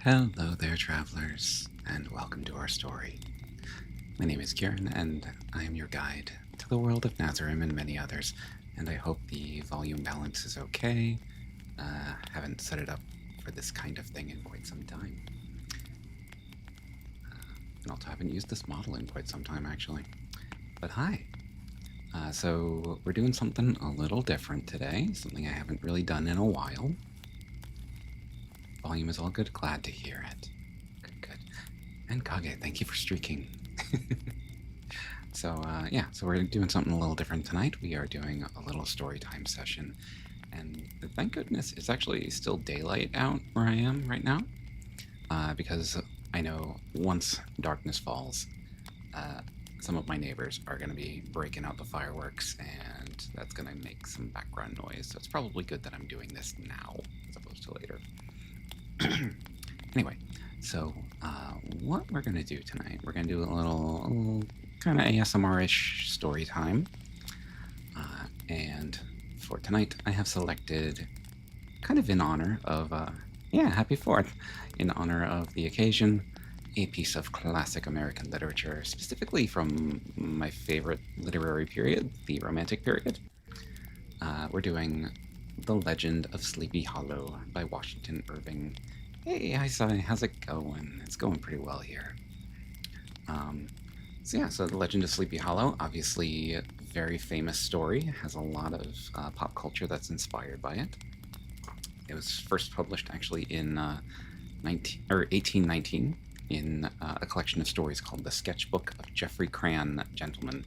Hello there, travelers, and welcome to our story. My name is Kieran, and I am your guide to the world of Nazarene and many others, and I hope the volume balance is okay. Haven't set it up for this kind of thing in quite some time. And also haven't used this model in quite some time, actually. But hi. So we're doing something a little different today, something I haven't really done in a while. Volume is all good, glad to hear it. Good. And Kage, thank you for streaking. So we're doing something a little different tonight. We are doing a little story time session, and thank goodness it's actually still daylight out where I am right now, because I know once darkness falls, some of my neighbors are going to be breaking out the fireworks, and that's going to make some background noise. So it's probably good that I'm doing this now as opposed to later. Anyway, so what we're going to do tonight, we're going to do a little kind of ASMR-ish story time. And for tonight, I have selected, kind of in honor of, happy 4th, in honor of the occasion, a piece of classic American literature, specifically from my favorite literary period, the Romantic period. We're doing The Legend of Sleepy Hollow by Washington Irving. Hey, hi, Sai. How's it going? It's going pretty well here. So The Legend of Sleepy Hollow, obviously a very famous story, has a lot of pop culture that's inspired by it. It was first published actually in 1819 in a collection of stories called The Sketchbook of Geoffrey Crayon, Gentleman.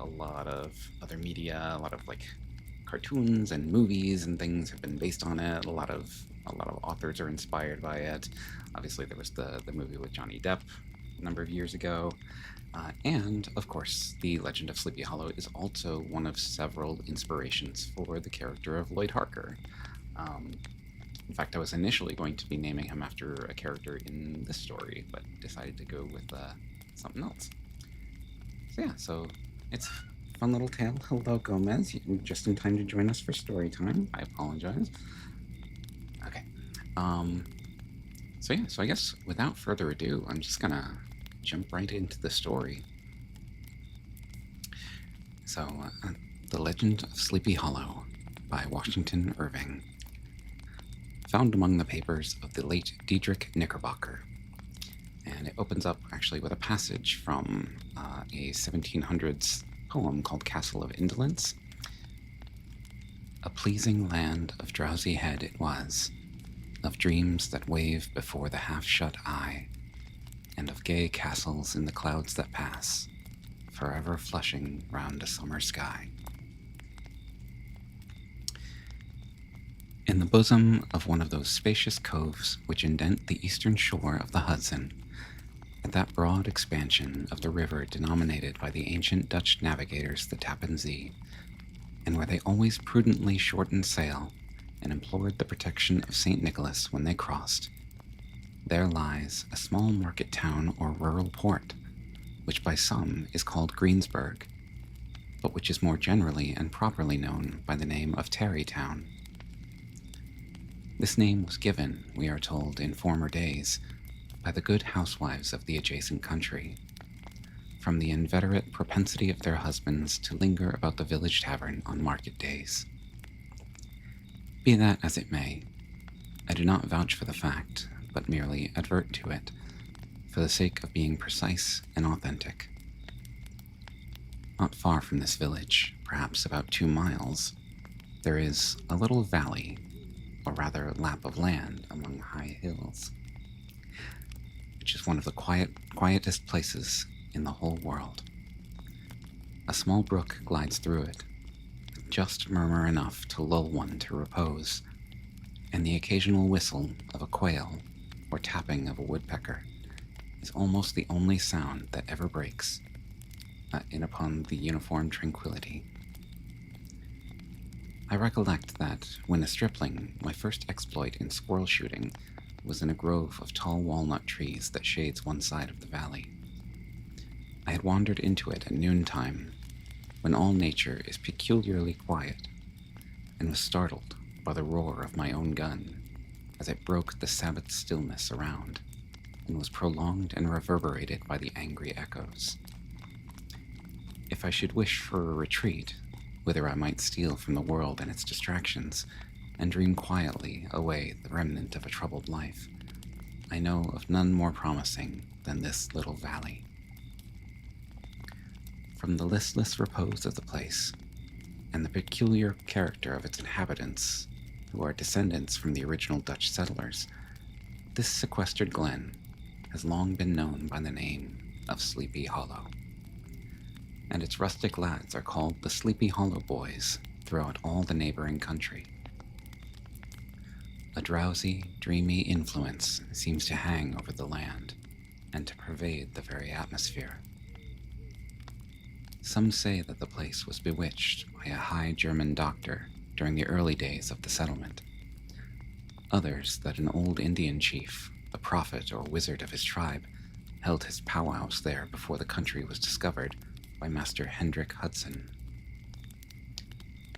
A lot of other media, a lot of like cartoons and movies and things have been based on it. A lot of authors are inspired by it. Obviously, there was the movie with Johnny Depp a number of years ago. And, of course, The Legend of Sleepy Hollow is also one of several inspirations for the character of Lloyd Harker. In fact, I was initially going to be naming him after a character in this story, but decided to go with something else. So it's a fun little tale. Hello, Gomez. You're just in time to join us for story time. I apologize. Okay. So I guess without further ado, I'm just gonna jump right into the story. So, The Legend of Sleepy Hollow by Washington Irving. Found among the papers of the late Diedrich Knickerbocker. And it opens up actually with a passage from a 1700s poem called Castle of Indolence. A pleasing land of drowsy head it was, of dreams that wave before the half-shut eye, and of gay castles in the clouds that pass, forever flushing round a summer sky. In the bosom of one of those spacious coves which indent the eastern shore of the Hudson, at that broad expansion of the river denominated by the ancient Dutch navigators the Tappan Zee, and where they always prudently shortened sail and implored the protection of St. Nicholas when they crossed, there lies a small market town or rural port, which by some is called Greensburg, but which is more generally and properly known by the name of Tarrytown. This name was given, we are told, in former days, by the good housewives of the adjacent country, from the inveterate propensity of their husbands to linger about the village tavern on market days. Be that as it may, I do not vouch for the fact, but merely advert to it, for the sake of being precise and authentic. Not far from this village, perhaps about 2 miles, there is a little valley, or rather lap of land among high hills, which is one of the quietest places in the whole world. A small brook glides through it, just murmur enough to lull one to repose, and the occasional whistle of a quail or tapping of a woodpecker is almost the only sound that ever breaks in upon the uniform tranquility. I recollect that, when a stripling, my first exploit in squirrel shooting was in a grove of tall walnut trees that shades one side of the valley. I had wandered into it at noontime, when all nature is peculiarly quiet, and was startled by the roar of my own gun as it broke the Sabbath stillness around and was prolonged and reverberated by the angry echoes. If I should wish for a retreat, whither I might steal from the world and its distractions, and dream quietly away the remnant of a troubled life, I know of none more promising than this little valley. From the listless repose of the place, and the peculiar character of its inhabitants, who are descendants from the original Dutch settlers, this sequestered glen has long been known by the name of Sleepy Hollow, and its rustic lads are called the Sleepy Hollow Boys throughout all the neighboring country. A drowsy, dreamy influence seems to hang over the land and to pervade the very atmosphere. Some say that the place was bewitched by a high German doctor during the early days of the settlement. Others that an old Indian chief, a prophet or wizard of his tribe, held his powwows there before the country was discovered by Master Hendrik Hudson.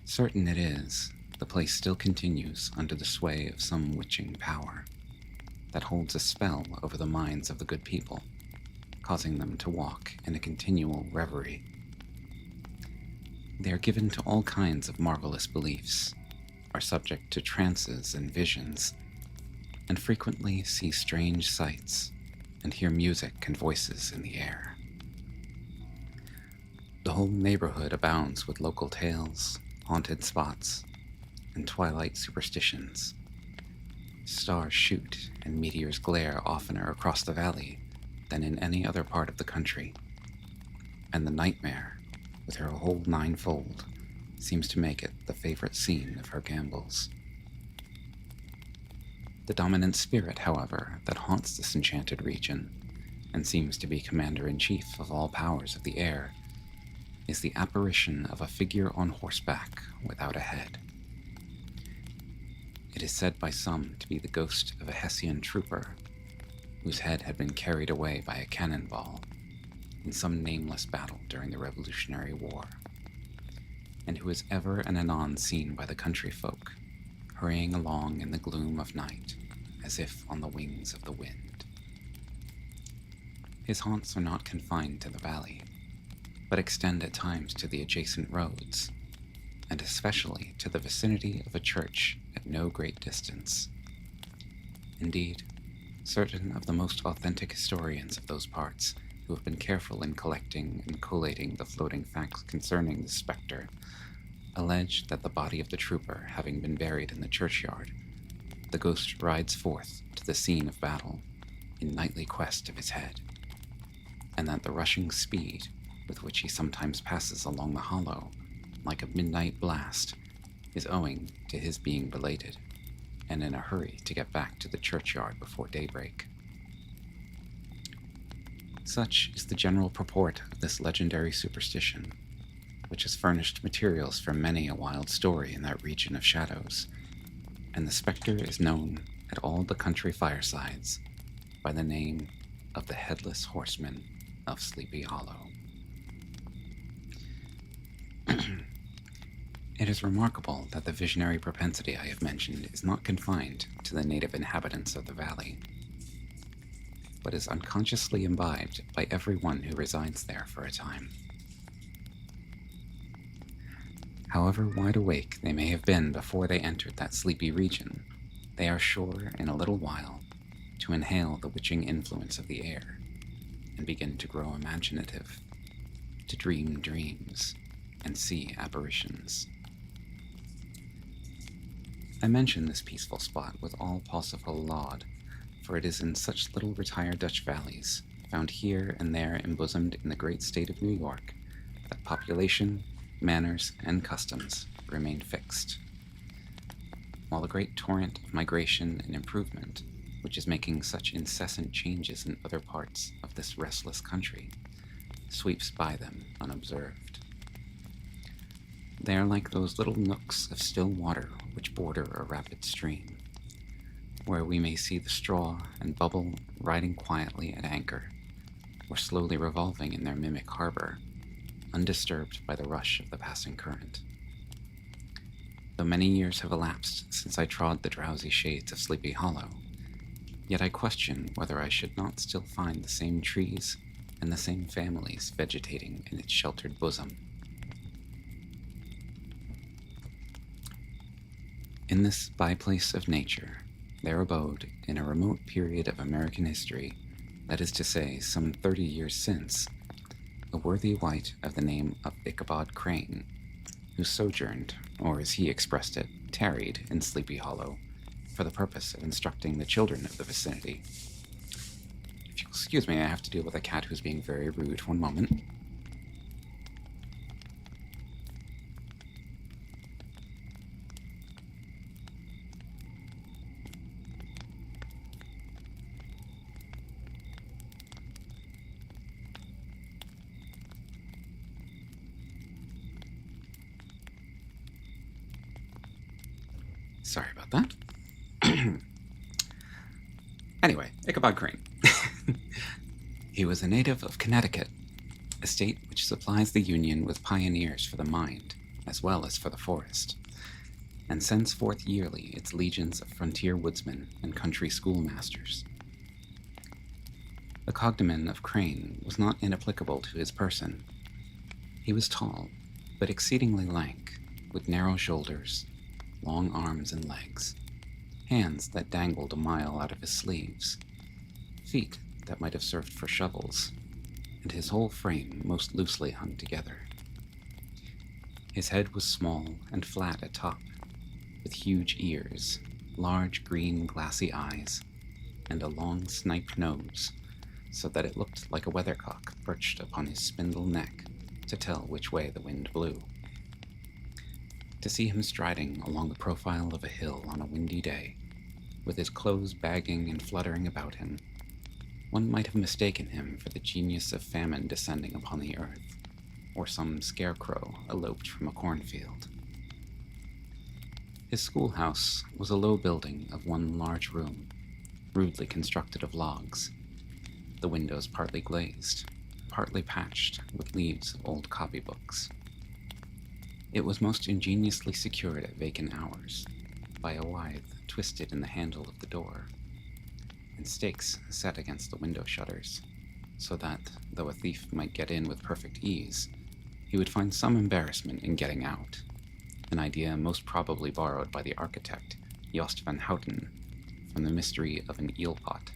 Certain it is, the place still continues under the sway of some witching power that holds a spell over the minds of the good people, causing them to walk in a continual reverie. They are given to all kinds of marvelous beliefs, are subject to trances and visions, and frequently see strange sights and hear music and voices in the air. The whole neighborhood abounds with local tales, haunted spots, and twilight superstitions. Stars shoot and meteors glare oftener across the valley than in any other part of the country, and the nightmare, with her whole ninefold, seems to make it the favorite scene of her gambols. The dominant spirit, however, that haunts this enchanted region, and seems to be commander-in-chief of all powers of the air, is the apparition of a figure on horseback without a head. It is said by some to be the ghost of a Hessian trooper, whose head had been carried away by a cannonball in some nameless battle during the Revolutionary War, and who is ever and anon seen by the country folk, hurrying along in the gloom of night, as if on the wings of the wind. His haunts are not confined to the valley, but extend at times to the adjacent roads, and especially to the vicinity of a church at no great distance. Indeed, certain of the most authentic historians of those parts, who have been careful in collecting and collating the floating facts concerning the spectre, allege that the body of the trooper having been buried in the churchyard, the ghost rides forth to the scene of battle in nightly quest of his head, and that the rushing speed with which he sometimes passes along the hollow, like a midnight blast, is owing to his being belated, and in a hurry to get back to the churchyard before daybreak. Such is the general purport of this legendary superstition, which has furnished materials for many a wild story in that region of shadows, and the spectre is known at all the country firesides by the name of the Headless Horseman of Sleepy Hollow. It is remarkable that the visionary propensity I have mentioned is not confined to the native inhabitants of the valley, but is unconsciously imbibed by everyone who resides there for a time. However wide awake they may have been before they entered that sleepy region, they are sure in a little while to inhale the witching influence of the air and begin to grow imaginative, to dream dreams and see apparitions. I mention this peaceful spot with all possible laud, for it is in such little retired Dutch valleys, found here and there embosomed in the great state of New York, that population, manners, and customs remain fixed, while the great torrent of migration and improvement, which is making such incessant changes in other parts of this restless country, sweeps by them unobserved. They are like those little nooks of still water which border a rapid stream, where we may see the straw and bubble riding quietly at anchor, or slowly revolving in their mimic harbor, undisturbed by the rush of the passing current. Though many years have elapsed since I trod the drowsy shades of Sleepy Hollow, yet I question whether I should not still find the same trees and the same families vegetating in its sheltered bosom. In this byplace of nature, there abode, in a remote period of American history, that is to say, some 30 years since, a worthy wight of the name of Ichabod Crane, who sojourned, or as he expressed it, tarried in Sleepy Hollow, for the purpose of instructing the children of the vicinity. If you'll excuse me, I have to deal with a cat who's being very rude. One moment. Sorry about that. Anyway, Ichabod Crane. He was a native of Connecticut, a state which supplies the Union with pioneers for the mind, as well as for the forest, and sends forth yearly its legions of frontier woodsmen and country schoolmasters. The cognomen of Crane was not inapplicable to his person. He was tall, but exceedingly lank, with narrow shoulders, long arms and legs, hands that dangled a mile out of his sleeves, feet that might have served for shovels, and his whole frame most loosely hung together. His head was small and flat at top, with huge ears, large green glassy eyes, and a long snipe nose, so that it looked like a weathercock perched upon his spindle neck to tell which way the wind blew. To see him striding along the profile of a hill on a windy day, with his clothes bagging and fluttering about him, one might have mistaken him for the genius of famine descending upon the earth, or some scarecrow eloped from a cornfield. His schoolhouse was a low building of one large room, rudely constructed of logs, the windows partly glazed, partly patched with leaves of old copybooks. It was most ingeniously secured at vacant hours by a withe twisted in the handle of the door, and stakes set against the window shutters, so that, though a thief might get in with perfect ease, he would find some embarrassment in getting out, an idea most probably borrowed by the architect Jost van Houten from the mystery of an eel pot.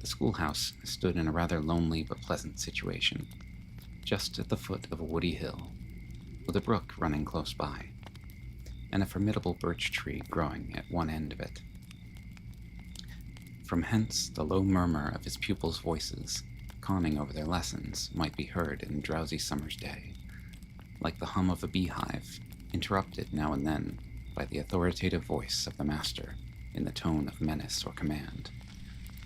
The schoolhouse stood in a rather lonely but pleasant situation, just at the foot of a woody hill, with a brook running close by, and a formidable birch tree growing at one end of it. From hence the low murmur of his pupils' voices, conning over their lessons, might be heard in a drowsy summer's day, like the hum of a beehive, interrupted now and then by the authoritative voice of the master in the tone of menace or command,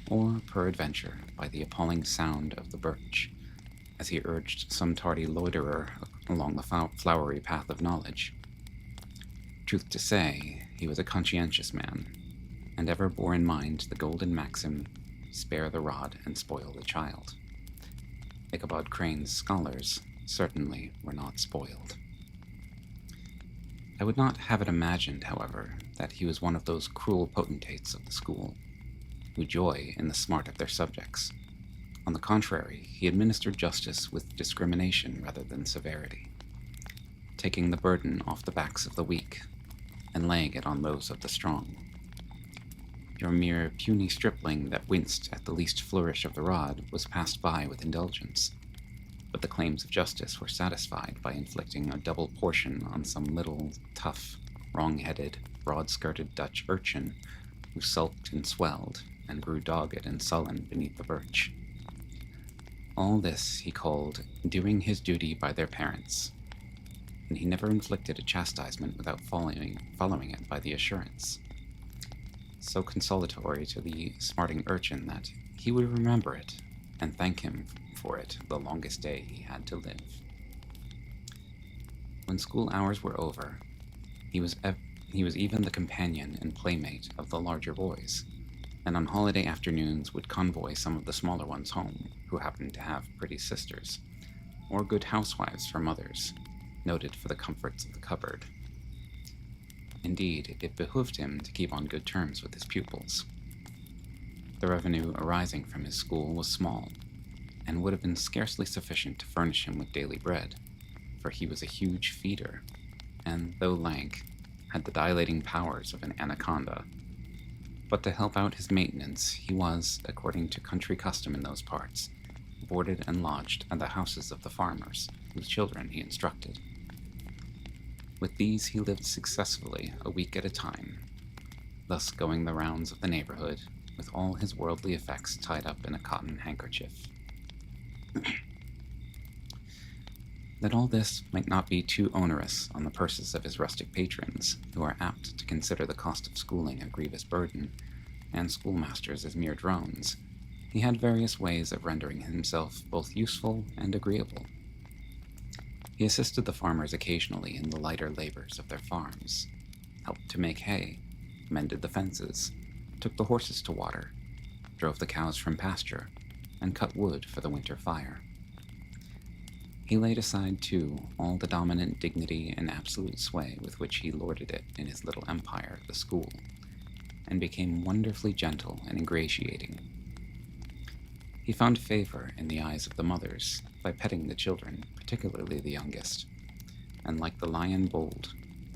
or, peradventure, by the appalling sound of the birch, as he urged some tardy loiterer along the flowery path of knowledge. Truth to say, he was a conscientious man, and ever bore in mind the golden maxim, spare the rod and spoil the child. Ichabod Crane's scholars certainly were not spoiled. I would not have it imagined, however, that he was one of those cruel potentates of the school, who joy in the smart of their subjects. On the contrary, he administered justice with discrimination rather than severity, taking the burden off the backs of the weak, and laying it on those of the strong. Your mere puny stripling that winced at the least flourish of the rod was passed by with indulgence, but the claims of justice were satisfied by inflicting a double portion on some little, tough, wrong-headed, broad-skirted Dutch urchin who sulked and swelled and grew dogged and sullen beneath the birch. All this he called doing his duty by their parents, and he never inflicted a chastisement without following it by the assurance, so consolatory to the smarting urchin that he would remember it and thank him for it the longest day he had to live. When school hours were over, he was even the companion and playmate of the larger boys, and on holiday afternoons would convoy some of the smaller ones home who happened to have pretty sisters, or good housewives for mothers, noted for the comforts of the cupboard. Indeed, it behooved him to keep on good terms with his pupils. The revenue arising from his school was small, and would have been scarcely sufficient to furnish him with daily bread, for he was a huge feeder, and, though lank, had the dilating powers of an anaconda. But to help out his maintenance, he was, according to country custom in those parts, boarded and lodged at the houses of the farmers, whose children he instructed. With these he lived successfully a week at a time, thus going the rounds of the neighborhood with all his worldly effects tied up in a cotton handkerchief. That all this might not be too onerous on the purses of his rustic patrons, who are apt to consider the cost of schooling a grievous burden, and schoolmasters as mere drones, he had various ways of rendering himself both useful and agreeable. He assisted the farmers occasionally in the lighter labors of their farms, helped to make hay, mended the fences, took the horses to water, drove the cows from pasture, and cut wood for the winter fire. He laid aside, too, all the dominant dignity and absolute sway with which he lorded it in his little empire, the school, and became wonderfully gentle and ingratiating. He found favor in the eyes of the mothers by petting the children, particularly the youngest, and like the lion bold,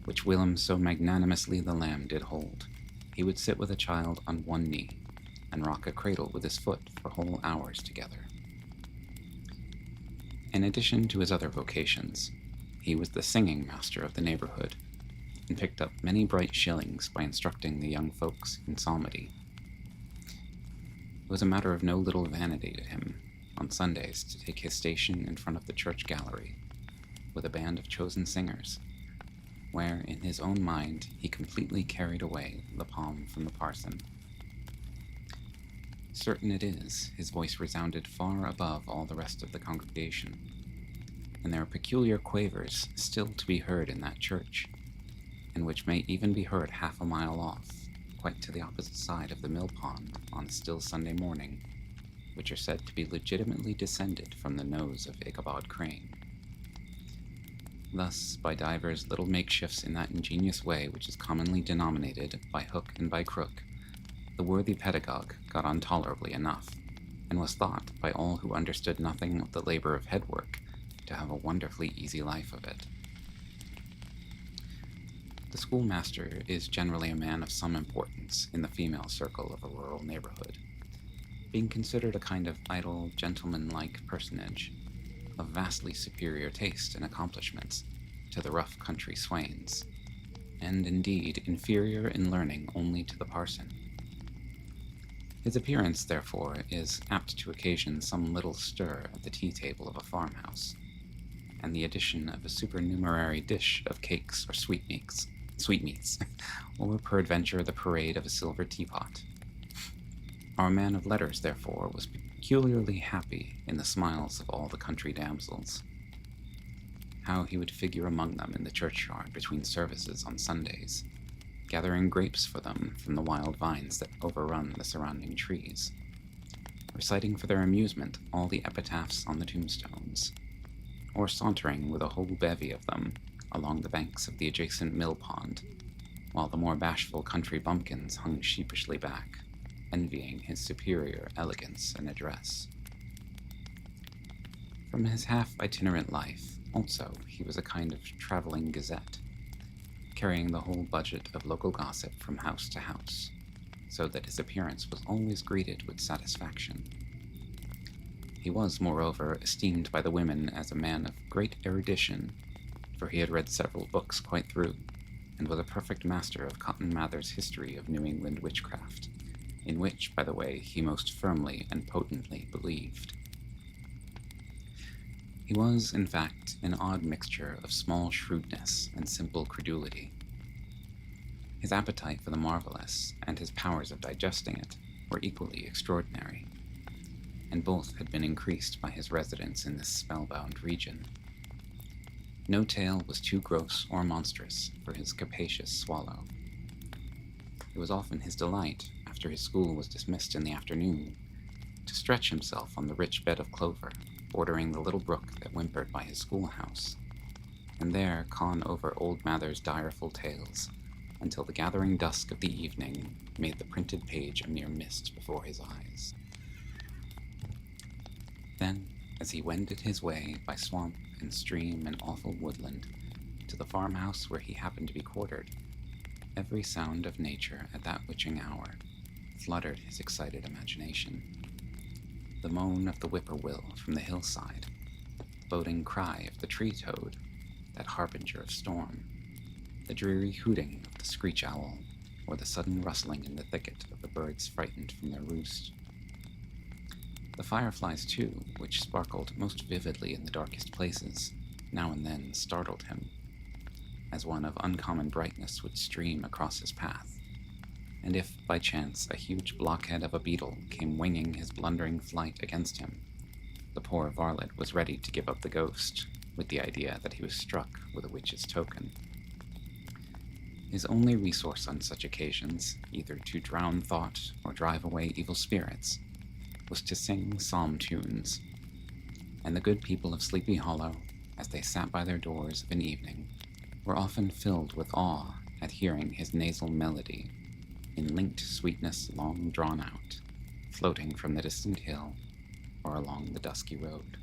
which whilom so magnanimously the lamb did hold, he would sit with a child on one knee, and rock a cradle with his foot for whole hours together. In addition to his other vocations, he was the singing master of the neighborhood, and picked up many bright shillings by instructing the young folks in psalmody. It was a matter of no little vanity to him, on Sundays, to take his station in front of the church gallery, with a band of chosen singers, where, in his own mind, he completely carried away the palm from the parson. Certain it is, his voice resounded far above all the rest of the congregation, and there are peculiar quavers still to be heard in that church, and which may even be heard half a mile off, quite to the opposite side of the mill pond on a still Sunday morning, which are said to be legitimately descended from the nose of Ichabod Crane. Thus, by divers little makeshifts in that ingenious way which is commonly denominated by hook and by crook, the worthy pedagogue got on tolerably enough, and was thought by all who understood nothing of the labor of head work to have a wonderfully easy life of it. The schoolmaster is generally a man of some importance in the female circle of a rural neighborhood, being considered a kind of idle, gentleman-like personage, of vastly superior taste and accomplishments to the rough country swains, and indeed inferior in learning only to the parson. His appearance, therefore, is apt to occasion some little stir at the tea-table of a farmhouse, and the addition of a supernumerary dish of cakes or sweetmeats, or peradventure the parade of a silver teapot. Our man of letters, therefore, was peculiarly happy in the smiles of all the country damsels. How he would figure among them in the churchyard between services on Sundays, gathering grapes for them from the wild vines that overrun the surrounding trees, reciting for their amusement all the epitaphs on the tombstones, or sauntering with a whole bevy of them along the banks of the adjacent mill pond, while the more bashful country bumpkins hung sheepishly back, envying his superior elegance and address. From his half-itinerant life, also, he was a kind of traveling gazette, carrying the whole budget of local gossip from house to house, so that his appearance was always greeted with satisfaction. He was, moreover, esteemed by the women as a man of great erudition, for he had read several books quite through, and was a perfect master of Cotton Mather's History of New England Witchcraft, in which, by the way, he most firmly and potently believed. He was, in fact, an odd mixture of small shrewdness and simple credulity. His appetite for the marvelous and his powers of digesting it were equally extraordinary, and both had been increased by his residence in this spellbound region. No tale was too gross or monstrous for his capacious swallow. It was often his delight, after his school was dismissed in the afternoon, to stretch himself on the rich bed of clover, bordering the little brook that whimpered by his schoolhouse, and there con over old Mather's direful tales, until the gathering dusk of the evening made the printed page a mere mist before his eyes. Then, as he wended his way by swamp and stream and awful woodland to the farmhouse where he happened to be quartered, every sound of nature at that witching hour fluttered his excited imagination. The moan of the whippoorwill from the hillside, the boding cry of the tree-toad, that harbinger of storm, the dreary hooting of the screech owl, or the sudden rustling in the thicket of the birds frightened from their roost. The fireflies, too, which sparkled most vividly in the darkest places, now and then startled him, as one of uncommon brightness would stream across his path, and if, by chance, a huge blockhead of a beetle came winging his blundering flight against him, the poor varlet was ready to give up the ghost, with the idea that he was struck with a witch's token. His only resource on such occasions, either to drown thought or drive away evil spirits, was to sing psalm tunes, and the good people of Sleepy Hollow, as they sat by their doors of an evening, were often filled with awe at hearing his nasal melody, in linked sweetness long drawn out, floating from the distant hill or along the dusky road.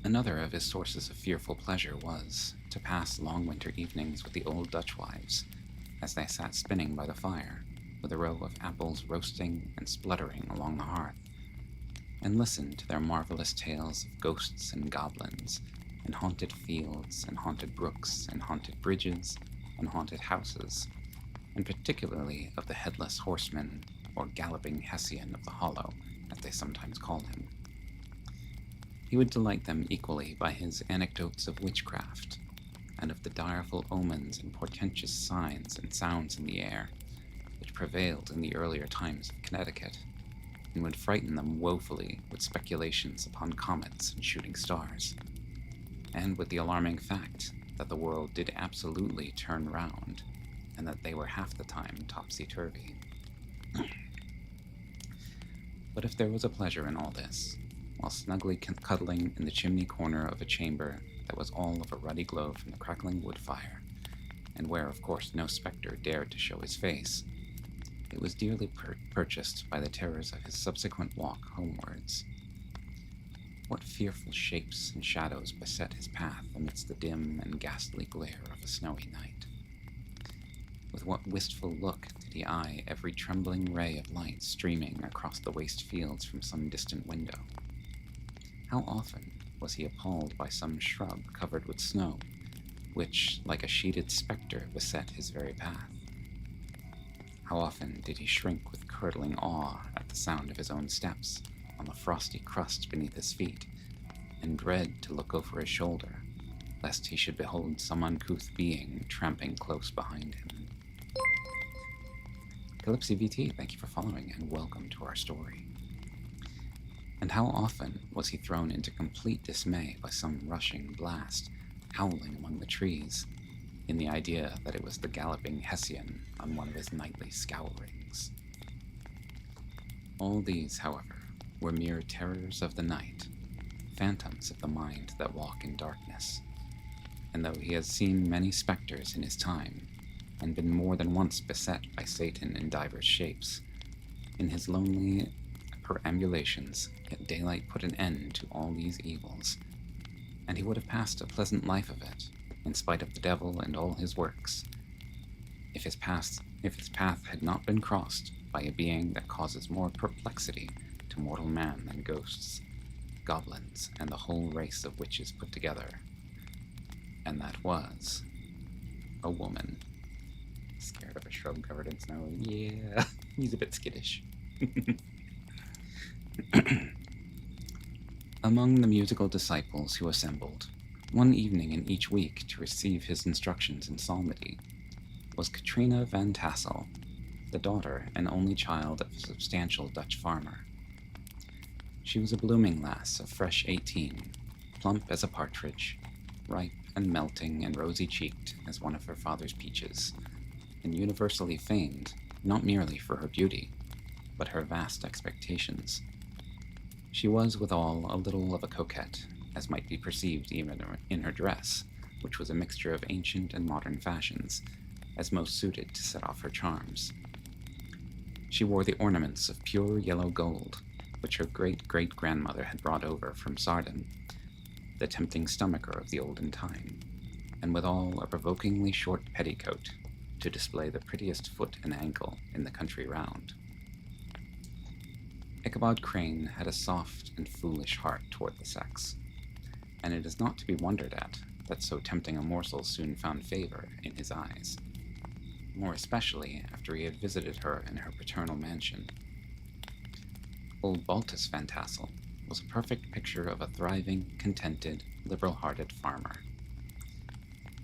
Another of his sources of fearful pleasure was to pass long winter evenings with the old Dutch wives, as they sat spinning by the fire, with a row of apples roasting and spluttering along the hearth, and listen to their marvelous tales of ghosts and goblins, and haunted fields, and haunted brooks, and haunted bridges, and haunted houses, and particularly of the headless horseman, or galloping Hessian of the Hollow, as they sometimes called him. He would delight them equally by his anecdotes of witchcraft, and of the direful omens and portentous signs and sounds in the air, which prevailed in the earlier times of Connecticut, and would frighten them woefully with speculations upon comets and shooting stars, and with the alarming fact that the world did absolutely turn round, and that they were half the time topsy-turvy. But if there was a pleasure in all this, while snugly cuddling in the chimney corner of a chamber that was all of a ruddy glow from the crackling wood fire, and where, of course, no spectre dared to show his face, it was dearly purchased by the terrors of his subsequent walk homewards. What fearful shapes and shadows beset his path amidst the dim and ghastly glare of a snowy night? With what wistful look did he eye every trembling ray of light streaming across the waste fields from some distant window? How often was he appalled by some shrub covered with snow, which, like a sheeted spectre, beset his very path? How often did he shrink with curdling awe at the sound of his own steps on the frosty crust beneath his feet, and dread to look over his shoulder, lest he should behold some uncouth being tramping close behind him. Calypsy VT, thank you for following, and welcome to our story. And how often was he thrown into complete dismay by some rushing blast, howling among the trees, in the idea that it was the galloping Hessian on one of his nightly scourings. All these, however, were mere terrors of the night, phantoms of the mind that walk in darkness, and though he has seen many spectres in his time, and been more than once beset by Satan in divers shapes, in his lonely perambulations, yet daylight put an end to all these evils, and he would have passed a pleasant life of it, in spite of the devil and all his works, if his path had not been crossed by a being that causes more perplexity to mortal man than ghosts, goblins, and the whole race of witches put together, and that was a woman. Scared of a shrub covered in snow? Yeah, he's a bit skittish. Among the musical disciples who assembled, one evening in each week to receive his instructions in psalmody, was Katrina van Tassel, the daughter and only child of a substantial Dutch farmer. She was a blooming lass of fresh 18, plump as a partridge, ripe and melting and rosy-cheeked as one of her father's peaches, and universally famed not merely for her beauty, but her vast expectations. She was withal a little of a coquette, as might be perceived even in her dress, which was a mixture of ancient and modern fashions, as most suited to set off her charms. She wore the ornaments of pure yellow gold, which her great-great-grandmother had brought over from Sardin, the tempting stomacher of the olden time, and withal a provokingly short petticoat to display the prettiest foot and ankle in the country round. Ichabod Crane had a soft and foolish heart toward the sex, and it is not to be wondered at that so tempting a morsel soon found favor in his eyes, more especially after he had visited her in her paternal mansion. Old Baltus Van Tassel was a perfect picture of a thriving, contented, liberal-hearted farmer.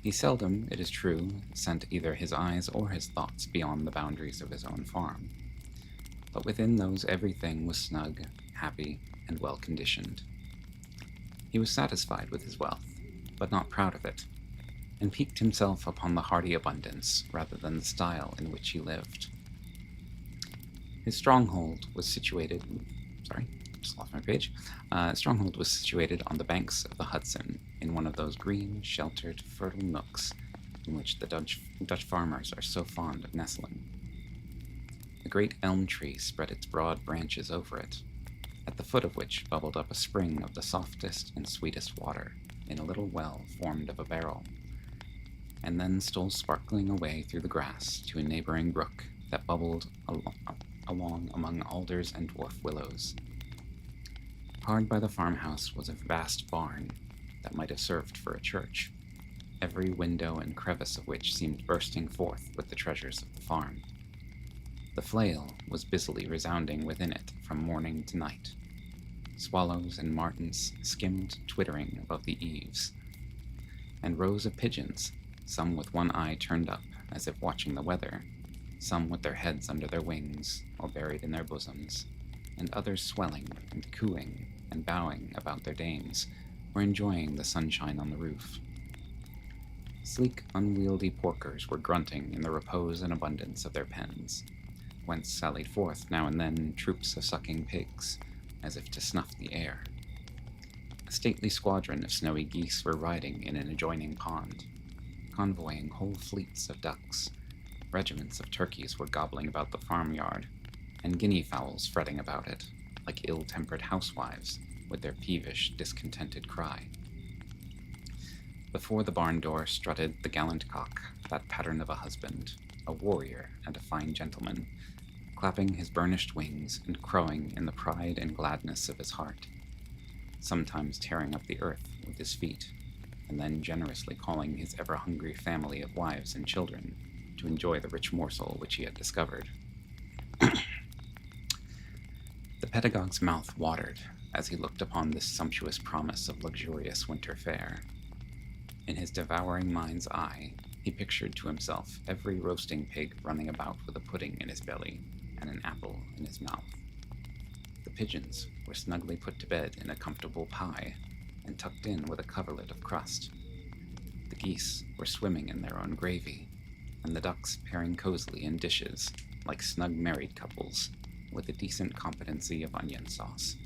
He seldom, it is true, sent either his eyes or his thoughts beyond the boundaries of his own farm, but within those everything was snug, happy, and well-conditioned. He was satisfied with his wealth, but not proud of it, and piqued himself upon the hearty abundance rather than the style in which he lived. His stronghold was situated on the banks of the Hudson, in one of those green, sheltered, fertile nooks in which the Dutch farmers are so fond of nestling. A great elm tree spread its broad branches over it, at the foot of which bubbled up a spring of the softest and sweetest water in a little well formed of a barrel, and then stole sparkling away through the grass to a neighboring brook that bubbled along among alders and dwarf willows. Hard by the farmhouse was a vast barn that might have served for a church, every window and crevice of which seemed bursting forth with the treasures of the farm. The flail was busily resounding within it from morning to night. Swallows and martins skimmed twittering above the eaves, and rows of pigeons, some with one eye turned up as if watching the weather, some with their heads under their wings or buried in their bosoms, and others swelling and cooing and bowing about their dames, were enjoying the sunshine on the roof. Sleek, unwieldy porkers were grunting in the repose and abundance of their pens, whence sallied forth now and then troops of sucking pigs, as if to snuff the air. A stately squadron of snowy geese were riding in an adjoining pond, convoying whole fleets of ducks. Regiments of turkeys were gobbling about the farmyard, and guinea fowls fretting about it, like ill-tempered housewives, with their peevish, discontented cry. Before the barn door strutted the gallant cock, that pattern of a husband, a warrior and a fine gentleman, clapping his burnished wings and crowing in the pride and gladness of his heart, sometimes tearing up the earth with his feet, and then generously calling his ever-hungry family of wives and children to enjoy the rich morsel which he had discovered. The pedagogue's mouth watered as he looked upon this sumptuous promise of luxurious winter fare. In his devouring mind's eye, he pictured to himself every roasting pig running about with a pudding in his belly and an apple in his mouth. The pigeons were snugly put to bed in a comfortable pie and tucked in with a coverlet of crust. The geese were swimming in their own gravy, and the ducks pairing cozily in dishes like snug married couples with a decent competency of onion sauce.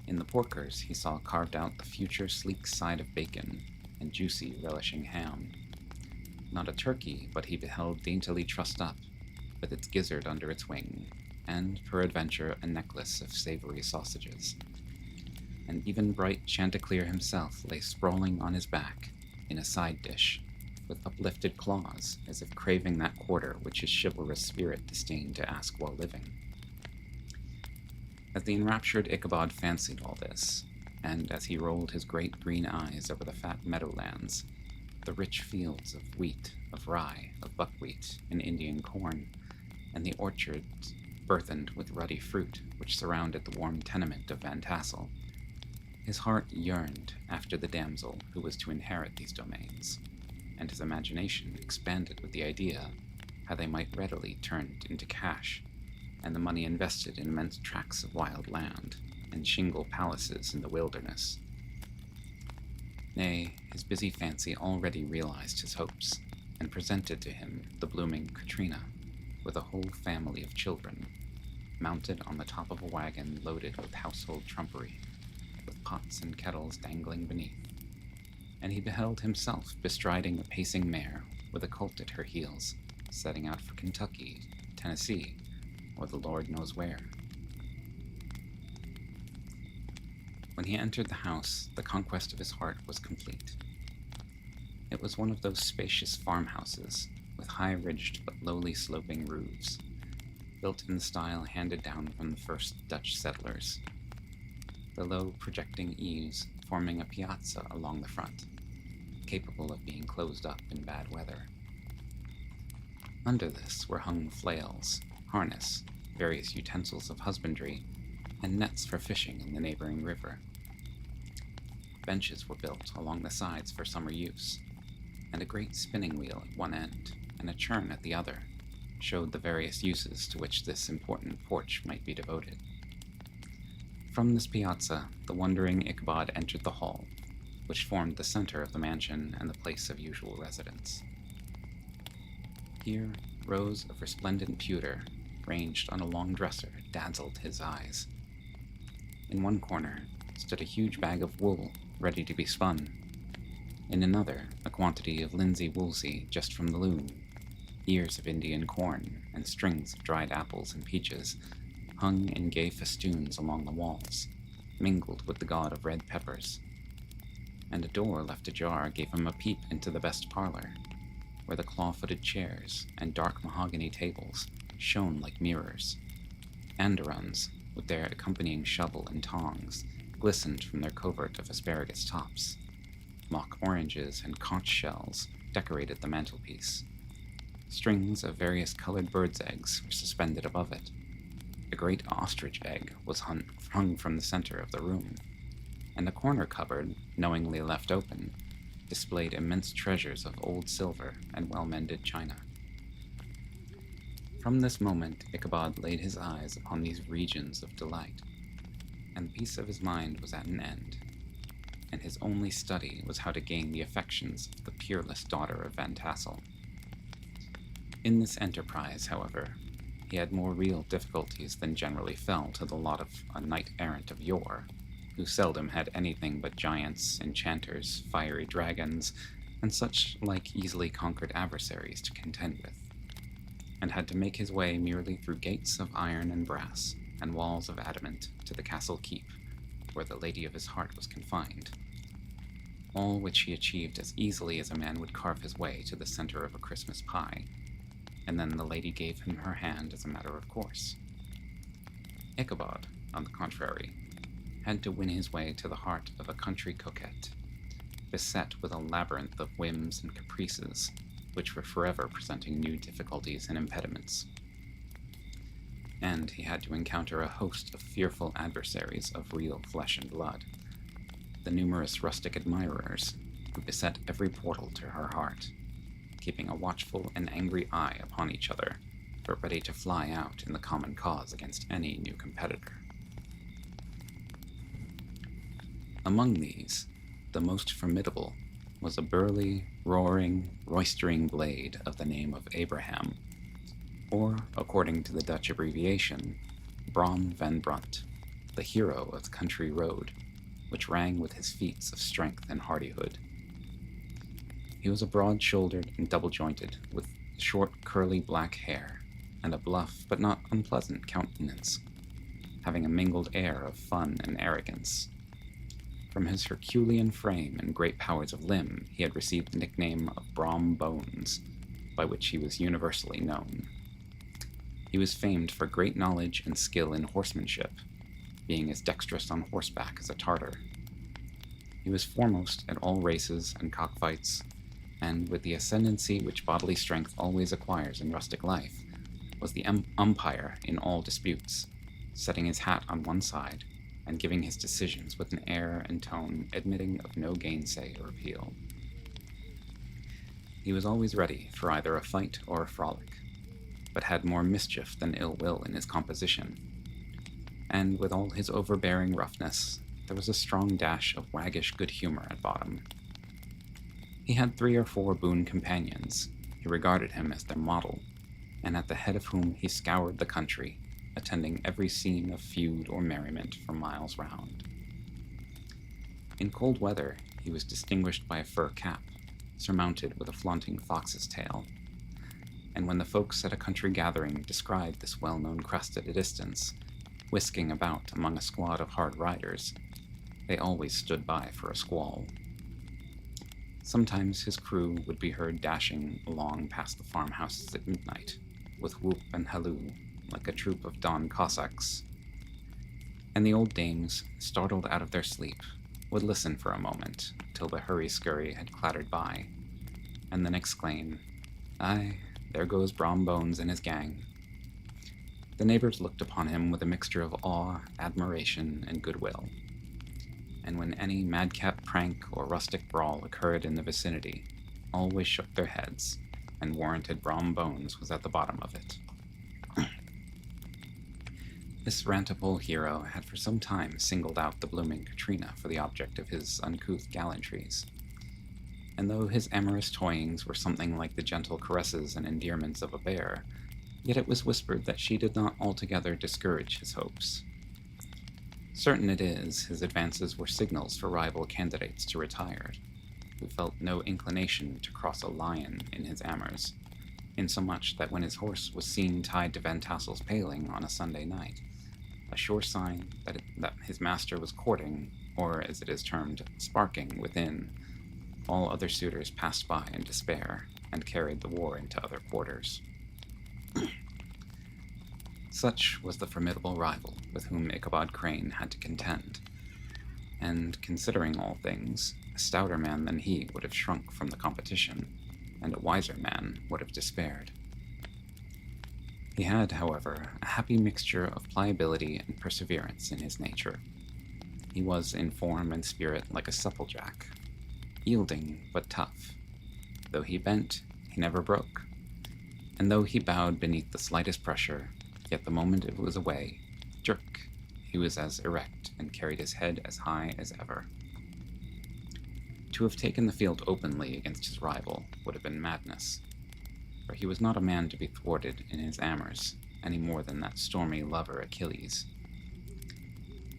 In the porkers he saw carved out the future sleek side of bacon and juicy relishing ham. Not a turkey but he beheld daintily trussed up, with its gizzard under its wing, and, peradventure, a necklace of savory sausages. And even bright Chanticleer himself lay sprawling on his back, in a side dish, with uplifted claws, as if craving that quarter which his chivalrous spirit disdained to ask while living. As the enraptured Ichabod fancied all this, and as he rolled his great green eyes over the fat meadowlands, the rich fields of wheat, of rye, of buckwheat, and Indian corn, and the orchards burthened with ruddy fruit which surrounded the warm tenement of Van Tassel, his heart yearned after the damsel who was to inherit these domains, and his imagination expanded with the idea how they might readily turned into cash, and the money invested in immense tracts of wild land, and shingle palaces in the wilderness. Nay, his busy fancy already realized his hopes, and presented to him the blooming Katrina, with a whole family of children, mounted on the top of a wagon loaded with household trumpery, with pots and kettles dangling beneath, and he beheld himself bestriding a pacing mare with a colt at her heels, setting out for Kentucky, Tennessee, or the Lord knows where. When he entered the house, the conquest of his heart was complete. It was one of those spacious farmhouses with high-ridged but lowly sloping roofs, built in the style handed down from the first Dutch settlers, the low projecting eaves forming a piazza along the front, capable of being closed up in bad weather. Under this were hung flails, harness, various utensils of husbandry, and nets for fishing in the neighboring river. Benches were built along the sides for summer use, and a great spinning wheel at one end and a churn at the other showed the various uses to which this important porch might be devoted. From this piazza, the wondering Ichabod entered the hall, which formed the center of the mansion and the place of usual residence. Here, rows of resplendent pewter, ranged on a long dresser, dazzled his eyes. In one corner stood a huge bag of wool, ready to be spun. In another, a quantity of linsey woolsey just from the loom, ears of Indian corn, and strings of dried apples and peaches, hung in gay festoons along the walls, mingled with the god of red peppers. And a door left ajar gave him a peep into the best parlor, where the claw-footed chairs and dark mahogany tables shone like mirrors. Andirons, with their accompanying shovel and tongs, glistened from their covert of asparagus tops. Mock oranges and conch shells decorated the mantelpiece. Strings of various colored birds' eggs were suspended above it. A great ostrich egg was hung from the center of the room, and the corner cupboard, knowingly left open, displayed immense treasures of old silver and well-mended china. From this moment, Ichabod laid his eyes upon these regions of delight, and the peace of his mind was at an end, and his only study was how to gain the affections of the peerless daughter of Van Tassel. In this enterprise, however, he had more real difficulties than generally fell to the lot of a knight-errant of yore, who seldom had anything but giants, enchanters, fiery dragons, and such like easily conquered adversaries to contend with, and had to make his way merely through gates of iron and brass, and walls of adamant, to the castle keep, where the lady of his heart was confined, all which he achieved as easily as a man would carve his way to the center of a Christmas pie, and then the lady gave him her hand as a matter of course. Ichabod, on the contrary, had to win his way to the heart of a country coquette, beset with a labyrinth of whims and caprices, which were forever presenting new difficulties and impediments. And he had to encounter a host of fearful adversaries of real flesh and blood, the numerous rustic admirers who beset every portal to her heart, keeping a watchful and angry eye upon each other, but ready to fly out in the common cause against any new competitor. Among these, the most formidable was a burly, roaring, roistering blade of the name of Abraham, or, according to the Dutch abbreviation, Brom van Brunt, the hero of the country road, which rang with his feats of strength and hardihood. He was a broad-shouldered and double-jointed, with short, curly black hair, and a bluff but not unpleasant countenance, having a mingled air of fun and arrogance. From his Herculean frame and great powers of limb, he had received the nickname of Brom Bones, by which he was universally known. He was famed for great knowledge and skill in horsemanship, being as dexterous on horseback as a Tartar. He was foremost at all races and cockfights, and, with the ascendancy which bodily strength always acquires in rustic life, was the umpire in all disputes, setting his hat on one side, and giving his decisions with an air and tone admitting of no gainsay or appeal. He was always ready for either a fight or a frolic, but had more mischief than ill will in his composition, and with all his overbearing roughness, there was a strong dash of waggish good humor at bottom. He had 3 or 4 boon companions, who regarded him as their model, and at the head of whom he scoured the country, attending every scene of feud or merriment for miles round. In cold weather, he was distinguished by a fur cap, surmounted with a flaunting fox's tail. And when the folks at a country gathering described this well-known crest at a distance, whisking about among a squad of hard riders, they always stood by for a squall. Sometimes his crew would be heard dashing along past the farmhouses at midnight, with whoop and halloo, like a troop of Don Cossacks. And the old dames, startled out of their sleep, would listen for a moment till the hurry-scurry had clattered by, and then exclaim, "Aye, there goes Brom Bones and his gang." The neighbors looked upon him with a mixture of awe, admiration, and goodwill. And when any madcap prank or rustic brawl occurred in the vicinity, always shook their heads, and warranted Brom Bones was at the bottom of it. This rantipole hero had for some time singled out the blooming Katrina for the object of his uncouth gallantries, and though his amorous toyings were something like the gentle caresses and endearments of a bear, yet it was whispered that she did not altogether discourage his hopes. Certain it is, his advances were signals for rival candidates to retire, who felt no inclination to cross a lion in his amours, insomuch that when his horse was seen tied to Van Tassel's paling on a Sunday night, a sure sign that his master was courting, or as it is termed, sparking within, all other suitors passed by in despair, and carried the war into other quarters. Such was the formidable rival with whom Ichabod Crane had to contend, and, considering all things, a stouter man than he would have shrunk from the competition, and a wiser man would have despaired. He had, however, a happy mixture of pliability and perseverance in his nature. He was in form and spirit like a supplejack, yielding but tough. Though he bent, he never broke, and though he bowed beneath the slightest pressure, yet the moment it was away, jerk, he was as erect and carried his head as high as ever. To have taken the field openly against his rival would have been madness, for he was not a man to be thwarted in his amours, any more than that stormy lover Achilles.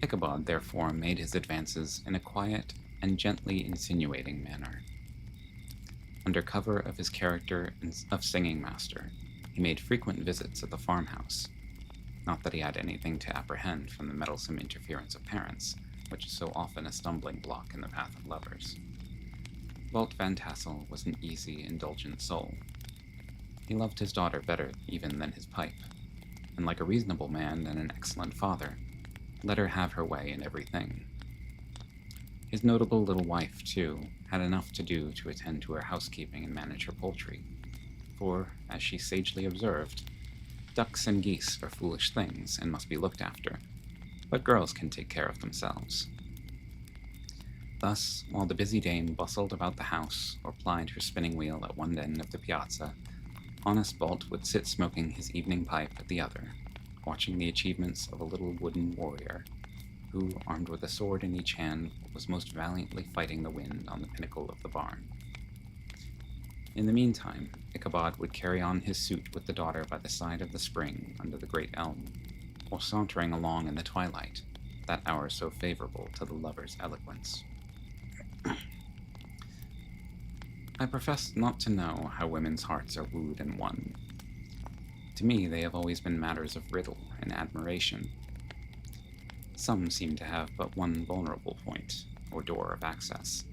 Ichabod, therefore, made his advances in a quiet and gently insinuating manner. Under cover of his character of singing master, he made frequent visits at the farmhouse. Not that he had anything to apprehend from the meddlesome interference of parents, which is so often a stumbling block in the path of lovers. Walt Van Tassel was an easy, indulgent soul. He loved his daughter better even than his pipe, and like a reasonable man and an excellent father, let her have her way in everything. His notable little wife, too, had enough to do to attend to her housekeeping and manage her poultry, for, as she sagely observed, ducks and geese are foolish things and must be looked after, but girls can take care of themselves. Thus, while the busy dame bustled about the house or plied her spinning wheel at one end of the piazza, honest Bolt would sit smoking his evening pipe at the other, watching the achievements of a little wooden warrior, who, armed with a sword in each hand, was most valiantly fighting the wind on the pinnacle of the barn. In the meantime, Ichabod would carry on his suit with the daughter by the side of the spring under the great elm, or sauntering along in the twilight, that hour so favorable to the lover's eloquence. I profess not to know how women's hearts are wooed and won. To me, they have always been matters of riddle and admiration. Some seem to have but one vulnerable point, or door of access,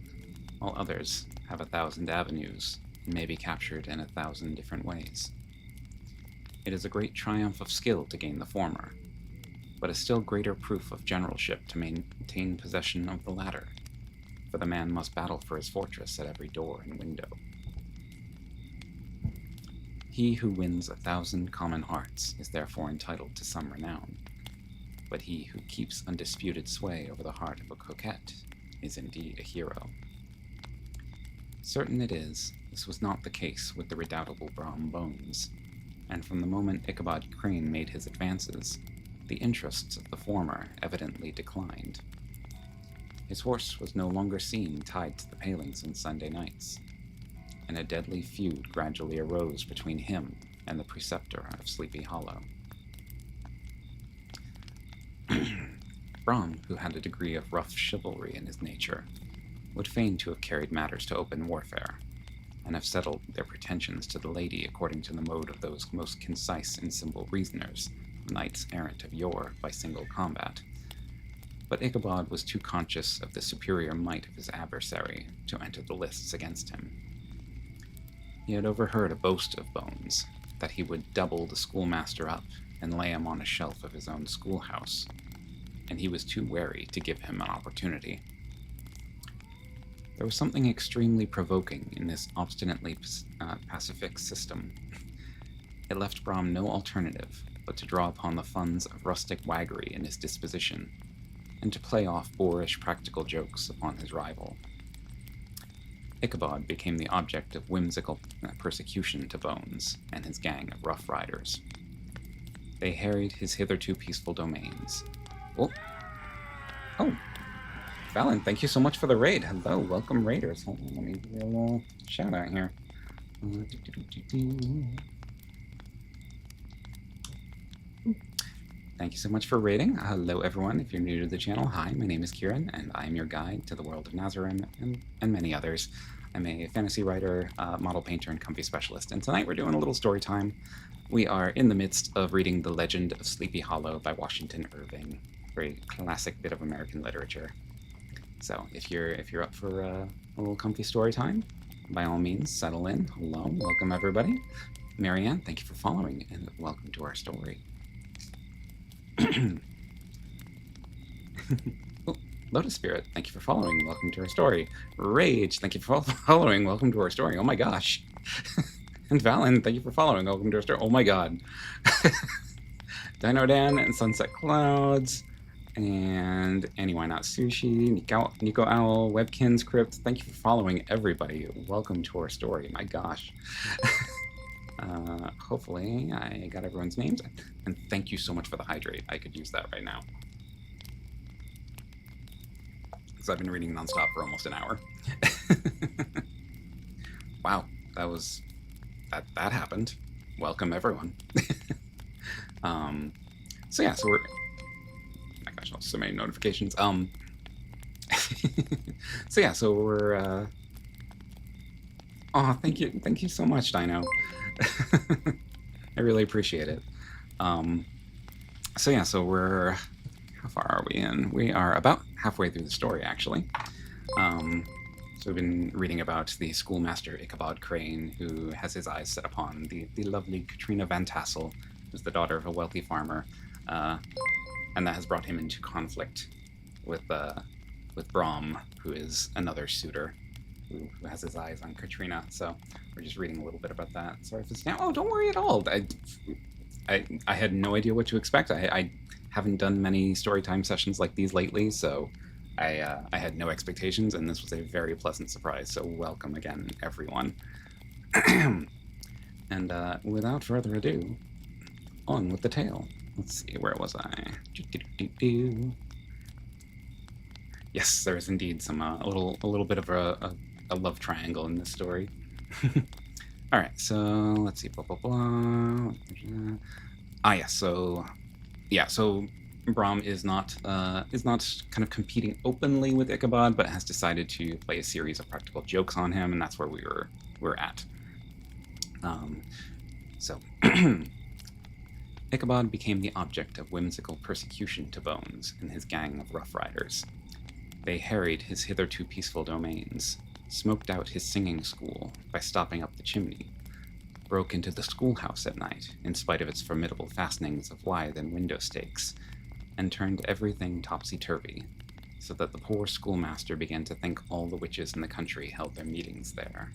while others have 1,000 avenues and may be captured in 1,000 different ways. It is a great triumph of skill to gain the former, but a still greater proof of generalship to maintain possession of the latter, for the man must battle for his fortress at every door and window. He who wins 1,000 common hearts is therefore entitled to some renown, but he who keeps undisputed sway over the heart of a coquette is indeed a hero. Certain it is, this was not the case with the redoubtable Brom Bones, and from the moment Ichabod Crane made his advances, the interests of the former evidently declined. His horse was no longer seen tied to the palings on Sunday nights, and a deadly feud gradually arose between him and the preceptor of Sleepy Hollow. Brom, who had a degree of rough chivalry in his nature, would feign to have carried matters to open warfare, and have settled their pretensions to the lady according to the mode of those most concise and simple reasoners, knights errant of yore by single combat. But Ichabod was too conscious of the superior might of his adversary to enter the lists against him. He had overheard a boast of Bones, that he would double the schoolmaster up and lay him on a shelf of his own schoolhouse, and he was too wary to give him an opportunity. There was something extremely provoking in this obstinately pacific system. It left Brom no alternative but to draw upon the funds of rustic waggery in his disposition, and to play off boorish practical jokes upon his rival. Ichabod became the object of whimsical persecution to Bones and his gang of rough riders. They harried his hitherto peaceful domains. Oh, Valen, thank you so much for the raid. Hello, welcome raiders. Hold on, let me give you a little shout out here. Thank you so much for raiding. Hello, everyone. If you're new to the channel, hi, my name is Kieran, and I am your guide to the world of Nazarene and many others. I'm a fantasy writer, model painter, and comfy specialist, and tonight we're doing a little story time. We are in the midst of reading The Legend of Sleepy Hollow by Washington Irving, very classic bit of American literature. So if you're up for a little comfy story time, by all means, settle in. Hello, welcome everybody. Marianne, thank you for following, and welcome to our story. Oh, Lotus Spirit, thank you for following. Welcome to our story. Rage, thank you for following. Welcome to our story. Oh my gosh. And Valen, thank you for following. Welcome to our story. Oh my god. Dino Dan and Sunset Clouds. And Annie Why Not Sushi, Nico Owl, Webkins Crypt. Thank you for following, everybody. Welcome to our story. My gosh. Hopefully I got everyone's names. And thank you so much for the hydrate. I could use that right now. Because I've been reading nonstop for almost an hour. Wow, that happened. Welcome everyone. So yeah, so we're, my gosh, so many notifications. So yeah, so we're oh, thank you so much, Dino. I really appreciate it. So yeah, so we're, how far are we in? We are about halfway through the story, actually. So we've been reading about the schoolmaster Ichabod Crane, who has his eyes set upon the lovely Katrina Van Tassel, who's the daughter of a wealthy farmer, and that has brought him into conflict with Brom, who is another suitor who has his eyes on Katrina. So we're just reading a little bit about that. Sorry if it's down. Oh, don't worry at all. I had no idea what to expect. I haven't done many storytime sessions like these lately, so I had no expectations, and this was a very pleasant surprise. So welcome again, everyone. And without further ado, on with the tale. Let's see, where was I? Yes, there is indeed some a little bit of a love triangle in this story. All right, so let's see. Blah, blah, blah. Yes. So yeah. So Brom is not kind of competing openly with Ichabod, but has decided to play a series of practical jokes on him, and that's where we're at. So Ichabod became the object of whimsical persecution to Bones and his gang of rough riders. They harried his hitherto peaceful domains, smoked out his singing school by stopping up the chimney, broke into the schoolhouse at night in spite of its formidable fastenings of withe and window stakes, and turned everything topsy-turvy, so that the poor schoolmaster began to think all the witches in the country held their meetings there.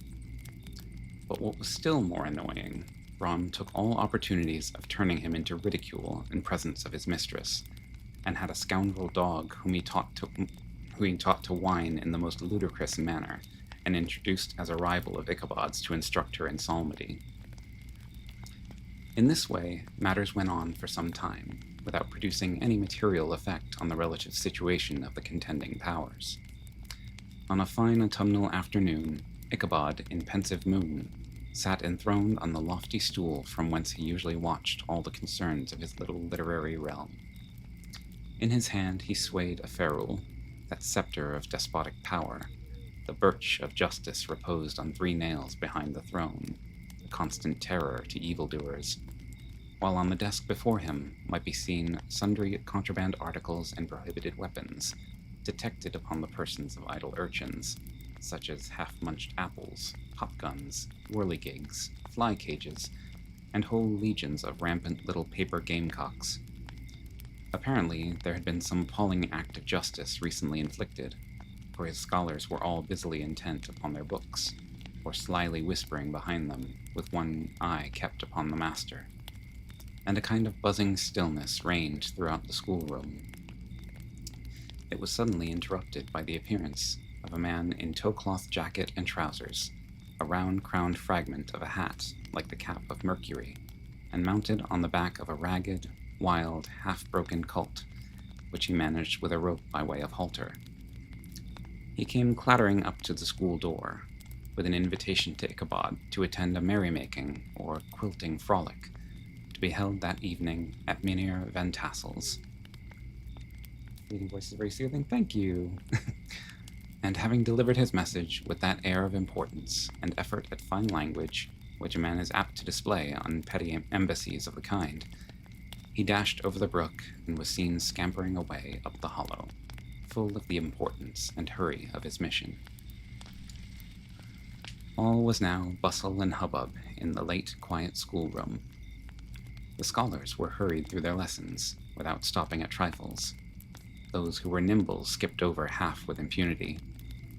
But what was still more annoying, Brom took all opportunities of turning him into ridicule in presence of his mistress, and had a scoundrel dog whom he taught to whine in the most ludicrous manner, and introduced as a rival of Ichabod's to instruct her in psalmody. In this way, matters went on for some time, without producing any material effect on the relative situation of the contending powers. On a fine autumnal afternoon, Ichabod, in pensive mood, sat enthroned on the lofty stool from whence he usually watched all the concerns of his little literary realm. In his hand he swayed a ferule, that scepter of despotic power, The birch of justice reposed on 3 nails behind the throne, a constant terror to evildoers, while on the desk before him might be seen sundry contraband articles and prohibited weapons, detected upon the persons of idle urchins, such as half-munched apples, pop guns, whirligigs, fly cages, and whole legions of rampant little paper gamecocks. Apparently, there had been some appalling act of justice recently inflicted, for his scholars were all busily intent upon their books, or slyly whispering behind them, with one eye kept upon the master. And a kind of buzzing stillness reigned throughout the schoolroom. It was suddenly interrupted by the appearance of a man in tow-cloth jacket and trousers, a round-crowned fragment of a hat like the cap of Mercury, and mounted on the back of a ragged, wild, half-broken colt, which he managed with a rope by way of halter. He came clattering up to the school door, with an invitation to Ichabod to attend a merrymaking or quilting frolic, to be held that evening at Mynheer Van Tassel's. Leading voice is very soothing, thank you. And having delivered his message with that air of importance and effort at fine language which a man is apt to display on petty embassies of the kind, he dashed over the brook and was seen scampering away up the hollow, full of the importance and hurry of his mission. All was now bustle and hubbub in the late, quiet schoolroom. The scholars were hurried through their lessons, without stopping at trifles. Those who were nimble skipped over half with impunity,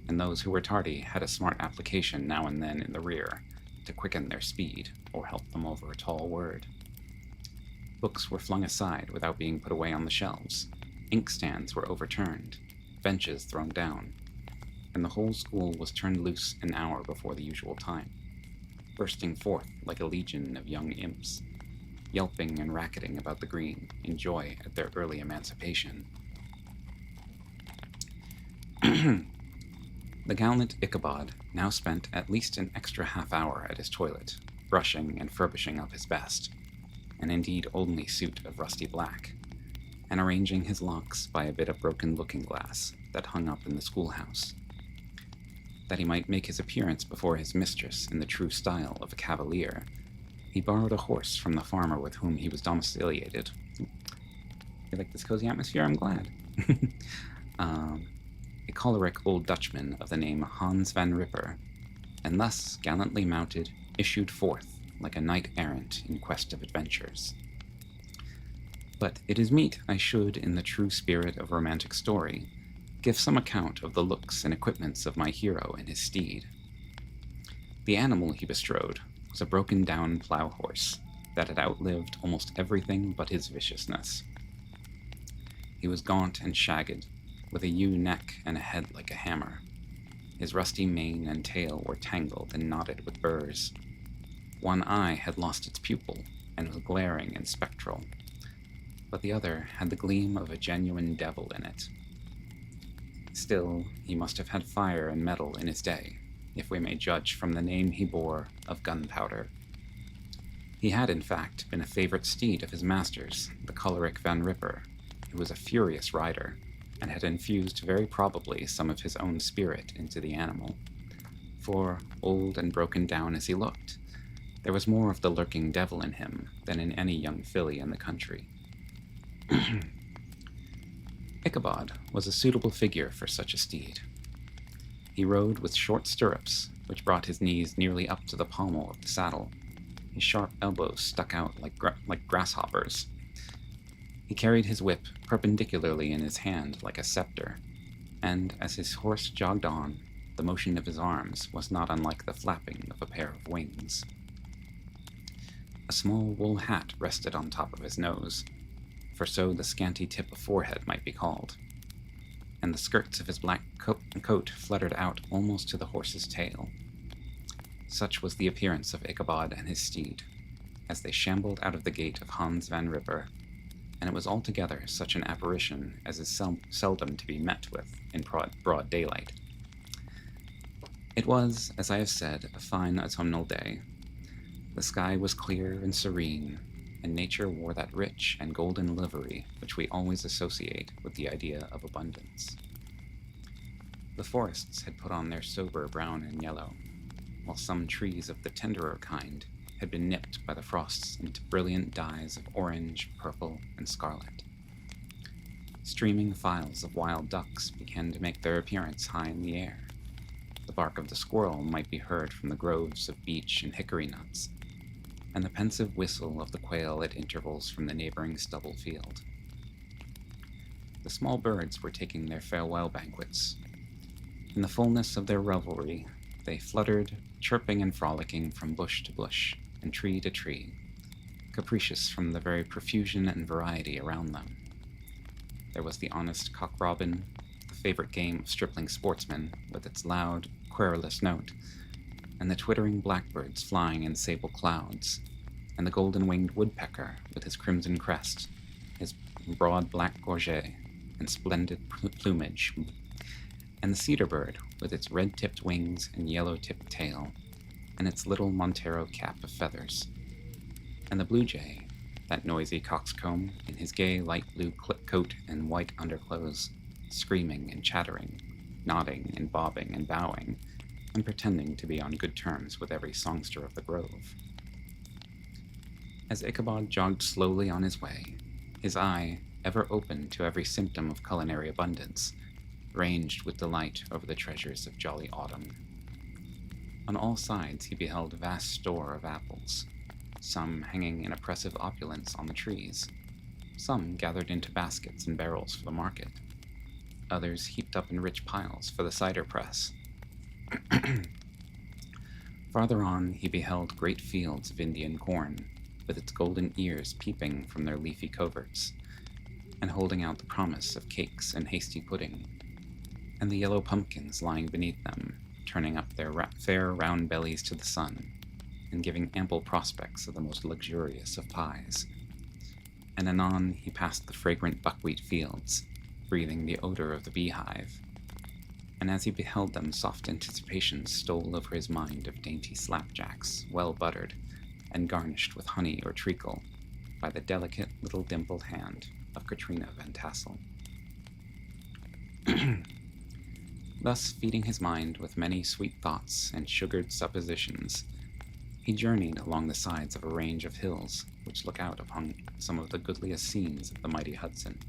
and those who were tardy had a smart application now and then in the rear, to quicken their speed or help them over a tall word. Books were flung aside without being put away on the shelves, inkstands were overturned, benches thrown down, and the whole school was turned loose an hour before the usual time, bursting forth like a legion of young imps, yelping and racketing about the green in joy at their early emancipation. The gallant Ichabod now spent at least an extra half-hour at his toilet, brushing and furbishing up his best, an indeed only suit of rusty black, and arranging his locks by a bit of broken looking-glass that hung up in the schoolhouse. That he might make his appearance before his mistress in the true style of a cavalier, he borrowed a horse from the farmer with whom he was domiciliated. You like this cozy atmosphere? I'm glad. A choleric old Dutchman of the name Hans van Ripper, and thus gallantly mounted, issued forth like a knight-errant in quest of adventures. But it is meet I should, in the true spirit of romantic story, give some account of the looks and equipments of my hero and his steed. The animal he bestrode was a broken-down plough-horse that had outlived almost everything but his viciousness. He was gaunt and shagged, with a ewe neck and a head like a hammer. His rusty mane and tail were tangled and knotted with burrs. One eye had lost its pupil and was glaring and spectral, but the other had the gleam of a genuine devil in it. Still, he must have had fire and metal in his day, if we may judge from the name he bore of Gunpowder. He had, in fact, been a favorite steed of his master's, the choleric Van Ripper, who was a furious rider, and had infused very probably some of his own spirit into the animal. For, old and broken down as he looked, there was more of the lurking devil in him than in any young filly in the country. Ichabod was a suitable figure for such a steed. He rode with short stirrups, which brought his knees nearly up to the pommel of the saddle. His sharp elbows stuck out like grasshoppers. He carried his whip perpendicularly in his hand like a scepter, and as his horse jogged on, the motion of his arms was not unlike the flapping of a pair of wings. A small wool hat rested on top of his nose, for so the scanty tip of forehead might be called, and the skirts of his black coat fluttered out almost to the horse's tail. Such was the appearance of Ichabod and his steed, as they shambled out of the gate of Hans van Ripper, and it was altogether such an apparition as is seldom to be met with in broad daylight. It was, as I have said, a fine autumnal day. The sky was clear and serene, and nature wore that rich and golden livery which we always associate with the idea of abundance. The forests had put on their sober brown and yellow, while some trees of the tenderer kind had been nipped by the frosts into brilliant dyes of orange, purple, and scarlet. Streaming files of wild ducks began to make their appearance high in the air. The bark of the squirrel might be heard from the groves of beech and hickory nuts, and the pensive whistle of the quail at intervals from the neighboring stubble field. The small birds were taking their farewell banquets. In the fullness of their revelry, they fluttered, chirping and frolicking from bush to bush and tree to tree, capricious from the very profusion and variety around them. There was the honest cock-robin, the favorite game of stripling sportsmen, with its loud, querulous note, and the twittering blackbirds flying in sable clouds, and the golden-winged woodpecker with his crimson crest, his broad black gorget, and splendid plumage, and the cedar bird with its red-tipped wings and yellow-tipped tail, and its little Montero cap of feathers, and the blue jay, that noisy coxcomb, in his gay light blue coat and white underclothes, screaming and chattering, nodding and bobbing and bowing, and pretending to be on good terms with every songster of the grove. As Ichabod jogged slowly on his way, his eye, ever open to every symptom of culinary abundance, ranged with delight over the treasures of jolly autumn. On all sides he beheld vast store of apples, some hanging in oppressive opulence on the trees, some gathered into baskets and barrels for the market, others heaped up in rich piles for the cider press. Farther on he beheld great fields of Indian corn, with its golden ears peeping from their leafy coverts, and holding out the promise of cakes and hasty pudding, and the yellow pumpkins lying beneath them, turning up their fair round bellies to the sun, and giving ample prospects of the most luxurious of pies. And anon he passed the fragrant buckwheat fields, breathing the odor of the beehive, and as he beheld them, soft anticipations stole over his mind of dainty slapjacks, well buttered, and garnished with honey or treacle by the delicate little dimpled hand of Katrina Van Tassel. Thus, feeding his mind with many sweet thoughts and sugared suppositions, he journeyed along the sides of a range of hills which look out upon some of the goodliest scenes of the mighty Hudson.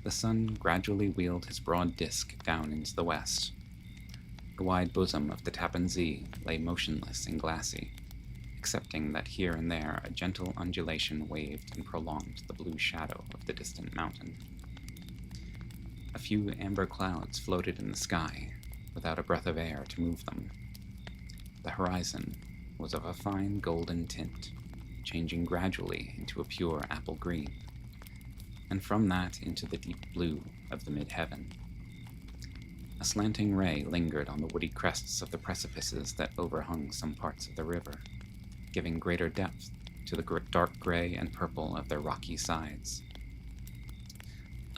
The sun gradually wheeled his broad disk down into the west. The wide bosom of the Tappan Zee lay motionless and glassy, excepting that here and there a gentle undulation waved and prolonged the blue shadow of the distant mountain. A few amber clouds floated in the sky, without a breath of air to move them. The horizon was of a fine golden tint, changing gradually into a pure apple green, and from that into the deep blue of the mid-heaven. A slanting ray lingered on the woody crests of the precipices that overhung some parts of the river, giving greater depth to the dark gray and purple of their rocky sides.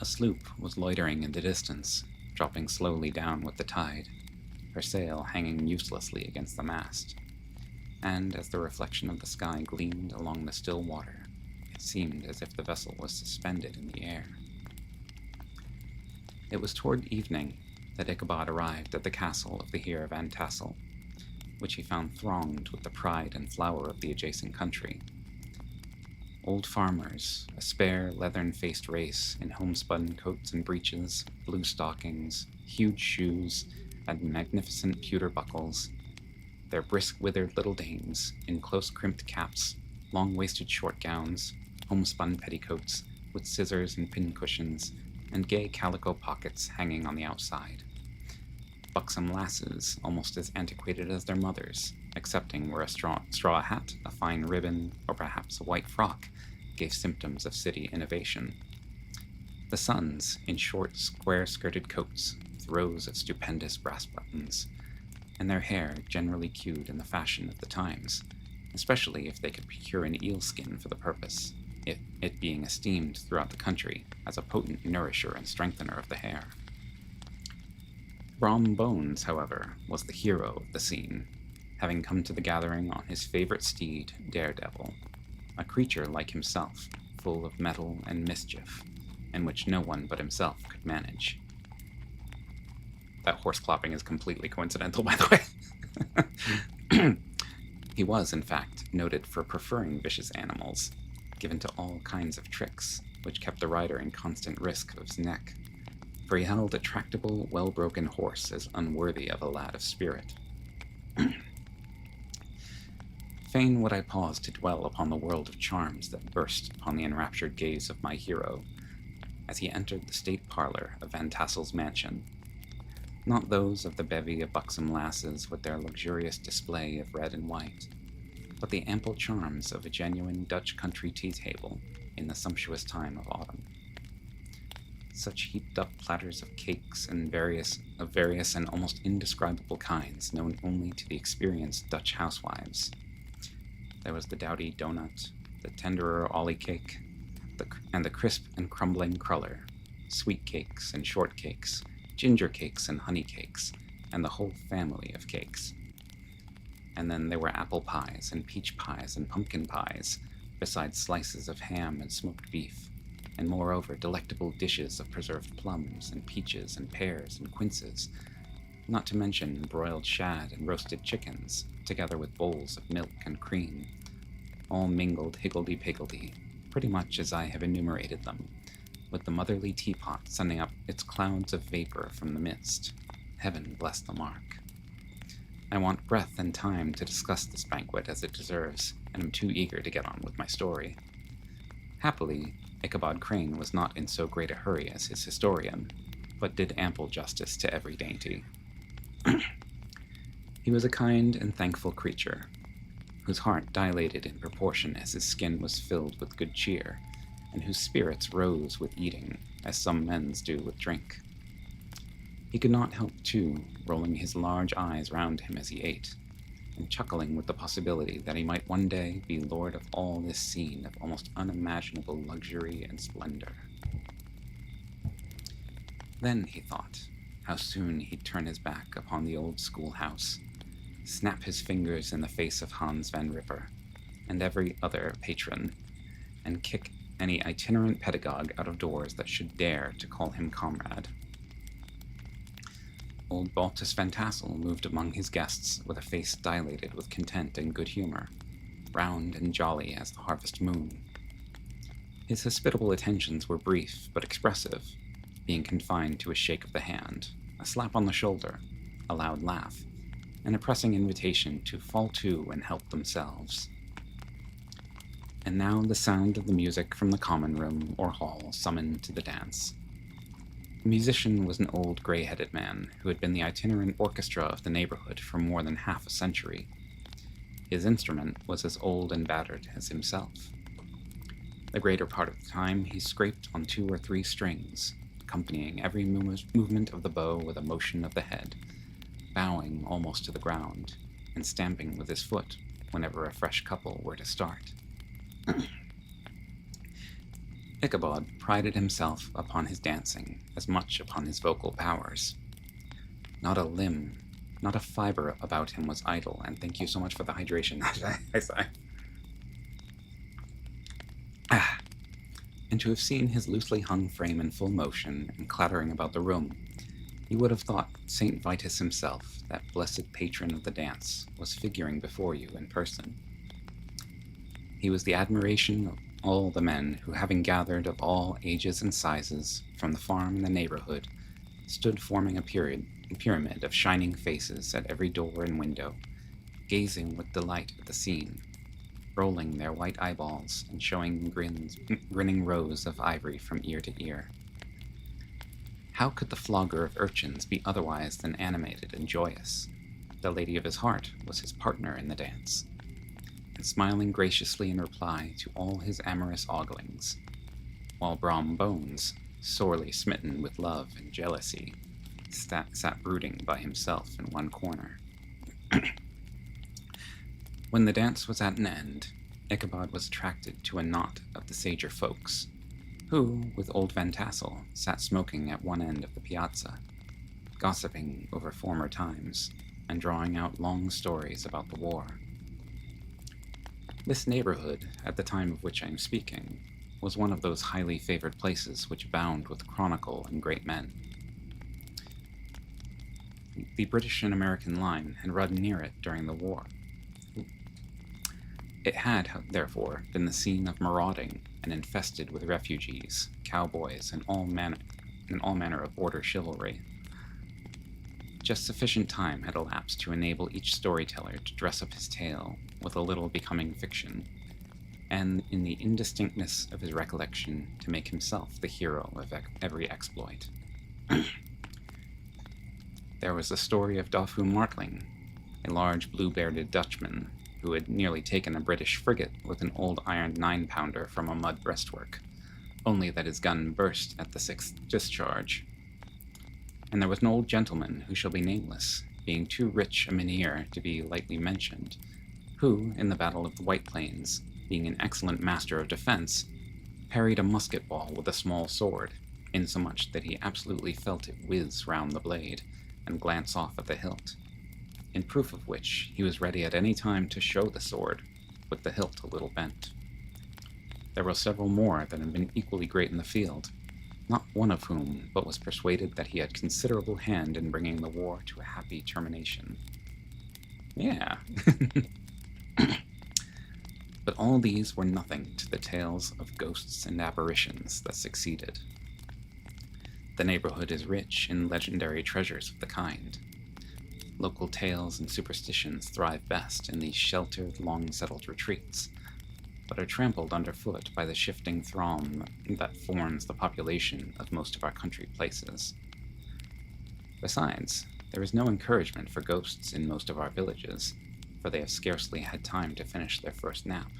A sloop was loitering in the distance, dropping slowly down with the tide, her sail hanging uselessly against the mast, and as the reflection of the sky gleamed along the still water, it seemed as if the vessel was suspended in the air. It was toward evening that Ichabod arrived at the castle of the Heer Van Tassel, which he found thronged with the pride and flower of the adjacent country. Old farmers, a spare, leathern-faced race in homespun coats and breeches, blue stockings, huge shoes, and magnificent pewter buckles, their brisk withered little dames, in close-crimped caps, long-waisted short gowns, homespun petticoats, with scissors and pincushions, and gay calico pockets hanging on the outside. Buxom lasses, almost as antiquated as their mothers, excepting where a straw hat, a fine ribbon, or perhaps a white frock, gave symptoms of city innovation. The sons, in short, square-skirted coats, with rows of stupendous brass buttons, and their hair generally queued in the fashion of the times, especially if they could procure an eel skin for the purpose, it being esteemed throughout the country as a potent nourisher and strengthener of the hair. Brom Bones, however, was the hero of the scene, having come to the gathering on his favorite steed, Daredevil, a creature like himself, full of mettle and mischief, and which no one but himself could manage. That horse clopping is completely coincidental, by the way. He was, in fact, noted for preferring vicious animals, given to all kinds of tricks, which kept the rider in constant risk of his neck, for he held a tractable, well-broken horse as unworthy of a lad of spirit. Fain would I pause to dwell upon the world of charms that burst upon the enraptured gaze of my hero, as he entered the state parlor of Van Tassel's mansion, not those of the bevy of buxom lasses with their luxurious display of red and white, but the ample charms of a genuine Dutch country tea-table in the sumptuous time of autumn. Such heaped-up platters of cakes and various and almost indescribable kinds known only to the experienced Dutch housewives. There was the dowdy donut, the tenderer ollie cake, and the crisp and crumbling cruller, sweet cakes and short cakes, ginger cakes and honey cakes, and the whole family of cakes. And then there were apple pies and peach pies and pumpkin pies, besides slices of ham and smoked beef, and moreover delectable dishes of preserved plums and peaches and pears and quinces, not to mention broiled shad and roasted chickens, together with bowls of milk and cream, all mingled higgledy-piggledy, pretty much as I have enumerated them, with the motherly teapot sending up its clouds of vapor from the midst. Heaven bless the mark. I want breath and time to discuss this banquet as it deserves, and am too eager to get on with my story. Happily, Ichabod Crane was not in so great a hurry as his historian, but did ample justice to every dainty. He was a kind and thankful creature, whose heart dilated in proportion as his skin was filled with good cheer, and whose spirits rose with eating, as some men's do with drink. He could not help, too, rolling his large eyes round him as he ate, and chuckling with the possibility that he might one day be lord of all this scene of almost unimaginable luxury and splendor. Then, he thought, how soon he'd turn his back upon the old schoolhouse, snap his fingers in the face of Hans Van Ripper and every other patron, and kick any itinerant pedagogue out of doors that should dare to call him comrade. Old Baltus Van Tassel moved among his guests with a face dilated with content and good humor, round and jolly as the harvest moon. His hospitable attentions were brief but expressive, being confined to a shake of the hand, a slap on the shoulder, a loud laugh, and a pressing invitation to fall to and help themselves. And now the sound of the music from the common room or hall summoned to the dance. The musician was an old gray-headed man who had been the itinerant orchestra of the neighborhood for more than half a century. His instrument was as old and battered as himself. The greater part of the time he scraped on 2 or 3 strings, accompanying every movement of the bow with a motion of the head, bowing almost to the ground, and stamping with his foot whenever a fresh couple were to start. Ichabod prided himself upon his dancing as much upon his vocal powers. Not a limb, not a fiber about him was idle, and thank you so much for the hydration. I sigh. And to have seen his loosely hung frame in full motion and clattering about the room, you would have thought St. Vitus himself, that blessed patron of the dance, was figuring before you in person. He was the admiration of all the men who, having gathered of all ages and sizes from the farm and the neighborhood, stood forming a pyramid of shining faces at every door and window, gazing with delight at the scene, rolling their white eyeballs and showing grinning rows of ivory from ear to ear. How could the flogger of urchins be otherwise than animated and joyous? The lady of his heart was his partner in the dance, and smiling graciously in reply to all his amorous oglings, while Brom Bones, sorely smitten with love and jealousy, sat brooding by himself in one corner. When the dance was at an end, Ichabod was attracted to a knot of the sager folks, who, with old Van Tassel, sat smoking at one end of the piazza, gossiping over former times, and drawing out long stories about the war. This neighborhood, at the time of which I am speaking, was one of those highly favored places which abound with chronicle and great men. The British and American line had run near it during the war. It had, therefore, been the scene of marauding and infested with refugees, cowboys, and all manner of border chivalry. Just sufficient time had elapsed to enable each storyteller to dress up his tale with a little becoming fiction, and in the indistinctness of his recollection to make himself the hero of every exploit. There was the story of Dafu Martling, a large blue-bearded Dutchman who had nearly taken a British frigate with an old iron 9-pounder from a mud breastwork, only that his gun burst at the 6th discharge. And there was an old gentleman who shall be nameless, being too rich a mynheer to be lightly mentioned, who, in the Battle of the White Plains, being an excellent master of defense, parried a musket ball with a small sword, insomuch that he absolutely felt it whiz round the blade and glance off at the hilt, in proof of which he was ready at any time to show the sword, with the hilt a little bent. There were several more that had been equally great in the field, not one of whom but was persuaded that he had considerable hand in bringing the war to a happy termination. Yeah. But all these were nothing to the tales of ghosts and apparitions that succeeded. The neighborhood is rich in legendary treasures of the kind. Local tales and superstitions thrive best in these sheltered, long-settled retreats, but are trampled underfoot by the shifting throng that forms the population of most of our country places. Besides, there is no encouragement for ghosts in most of our villages, for they have scarcely had time to finish their first nap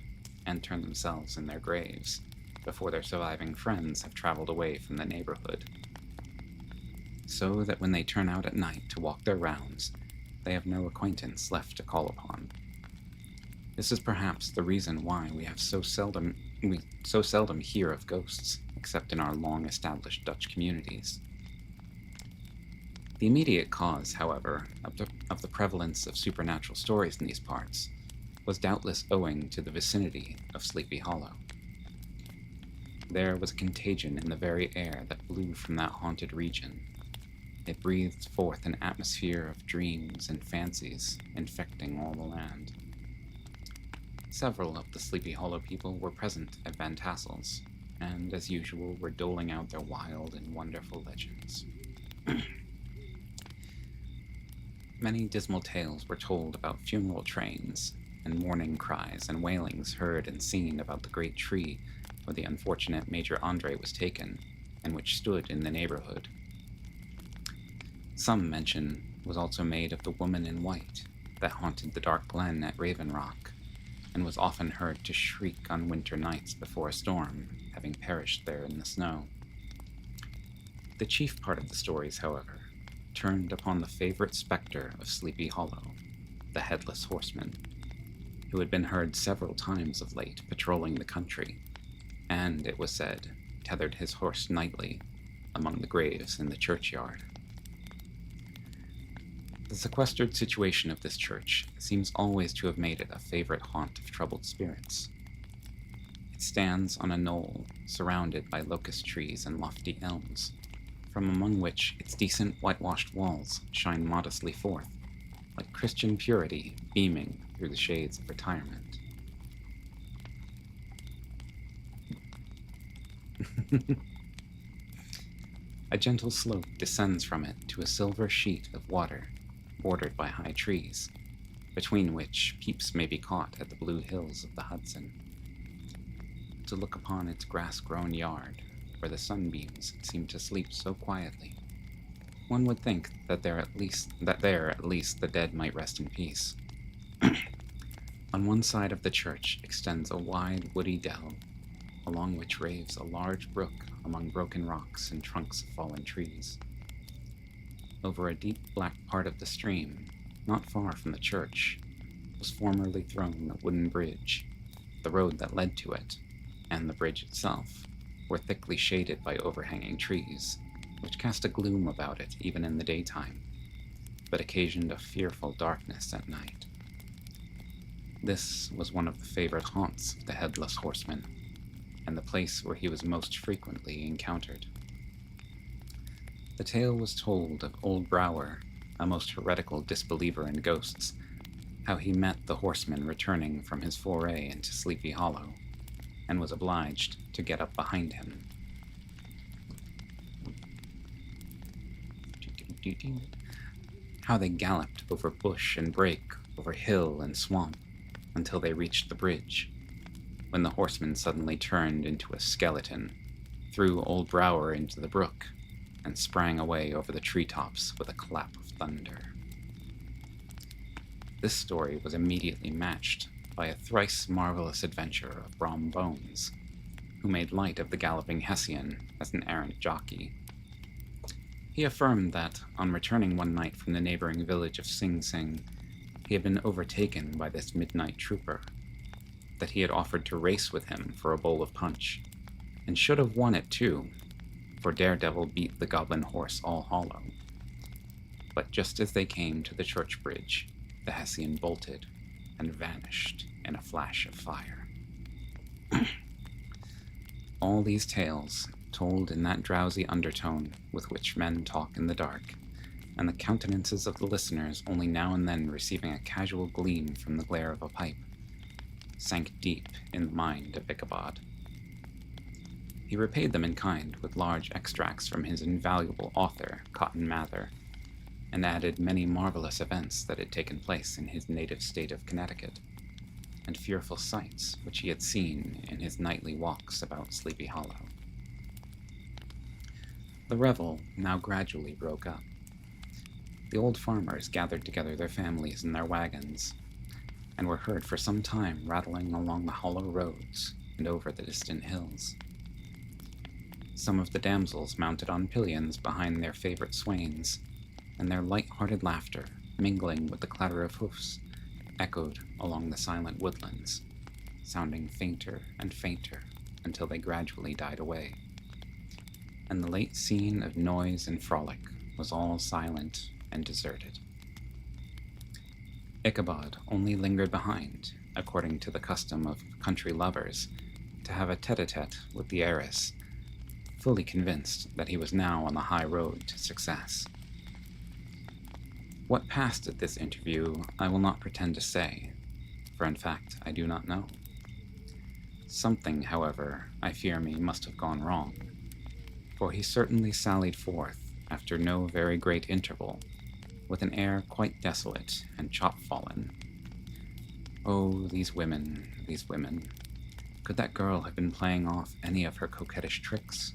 and turn themselves in their graves before their surviving friends have traveled away from the neighborhood. So that when they turn out at night to walk their rounds, they have no acquaintance left to call upon. This is perhaps the reason why we so seldom hear of ghosts, except in our long-established Dutch communities. The immediate cause, however, of the prevalence of supernatural stories in these parts was doubtless owing to the vicinity of Sleepy Hollow. There was a contagion in the very air that blew from that haunted region. It breathed forth an atmosphere of dreams and fancies, infecting all the land. Several of the Sleepy Hollow people were present at Van Tassel's, and, as usual, were doling out their wild and wonderful legends. Many dismal tales were told about funeral trains, and mourning cries and wailings heard and seen about the great tree where the unfortunate Major Andre was taken, and which stood in the neighborhood. Some mention was also made of the woman in white that haunted the dark glen at Raven Rock, and was often heard to shriek on winter nights before a storm, having perished there in the snow. The chief part of the stories, however, turned upon the favorite specter of Sleepy Hollow, the Headless Horseman, who had been heard several times of late patrolling the country, and, it was said, tethered his horse nightly among the graves in the churchyard. The sequestered situation of this church seems always to have made it a favorite haunt of troubled spirits. It stands on a knoll surrounded by locust trees and lofty elms, from among which its decent whitewashed walls shine modestly forth, like Christian purity beaming through the shades of retirement. A gentle slope descends from it to a silver sheet of water, bordered by high trees, between which peeps may be caught at the blue hills of the Hudson. To look upon its grass-grown yard, where the sunbeams seem to sleep so quietly, one would think that there at least the dead might rest in peace. On one side of the church extends a wide woody dell, along which raves a large brook among broken rocks and trunks of fallen trees. Over a deep black part of the stream, not far from the church, was formerly thrown a wooden bridge. The road that led to it, and the bridge itself, were thickly shaded by overhanging trees, which cast a gloom about it even in the daytime, but occasioned a fearful darkness at night. This was one of the favorite haunts of the Headless Horseman, and the place where he was most frequently encountered. The tale was told of old Brower, a most heretical disbeliever in ghosts, how he met the horseman returning from his foray into Sleepy Hollow, and was obliged to get up behind him. How they galloped over bush and brake, over hill and swamp, until they reached the bridge, when the horseman suddenly turned into a skeleton, threw old Brower into the brook, and sprang away over the treetops with a clap of thunder. This story was immediately matched by a thrice marvelous adventure of Brom Bones, who made light of the galloping Hessian as an errant jockey. He affirmed that, on returning one night from the neighboring village of Sing Sing, he had been overtaken by this midnight trooper, that he had offered to race with him for a bowl of punch, and should have won it too, for Daredevil beat the goblin horse all hollow. But just as they came to the church bridge, the Hessian bolted and vanished in a flash of fire. All these tales, told in that drowsy undertone with which men talk in the dark, and the countenances of the listeners only now and then receiving a casual gleam from the glare of a pipe, sank deep in the mind of Ichabod. He repaid them in kind with large extracts from his invaluable author, Cotton Mather, and added many marvelous events that had taken place in his native state of Connecticut, and fearful sights which he had seen in his nightly walks about Sleepy Hollow. The revel now gradually broke up. The old farmers gathered together their families in their wagons, and were heard for some time rattling along the hollow roads and over the distant hills. Some of the damsels mounted on pillions behind their favorite swains, and their light-hearted laughter, mingling with the clatter of hoofs, echoed along the silent woodlands, sounding fainter and fainter until they gradually died away, and the late scene of noise and frolic was all silent and deserted. Ichabod only lingered behind, according to the custom of country lovers, to have a tete-a-tete with the heiress, fully convinced that he was now on the high road to success. What passed at this interview I will not pretend to say, for in fact I do not know. Something, however, I fear me must have gone wrong, for he certainly sallied forth, after no very great interval, with an air quite desolate and chop-fallen. Oh, these women, these women. Could that girl have been playing off any of her coquettish tricks?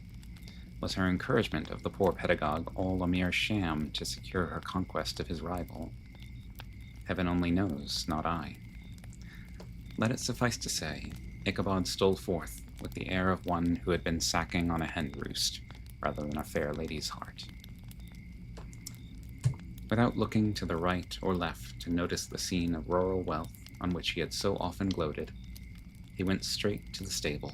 Was her encouragement of the poor pedagogue all a mere sham to secure her conquest of his rival? Heaven only knows, not I. Let it suffice to say, Ichabod stole forth with the air of one who had been sacking on a hen roost, rather than a fair lady's heart. Without looking to the right or left to notice the scene of rural wealth on which he had so often gloated, he went straight to the stable,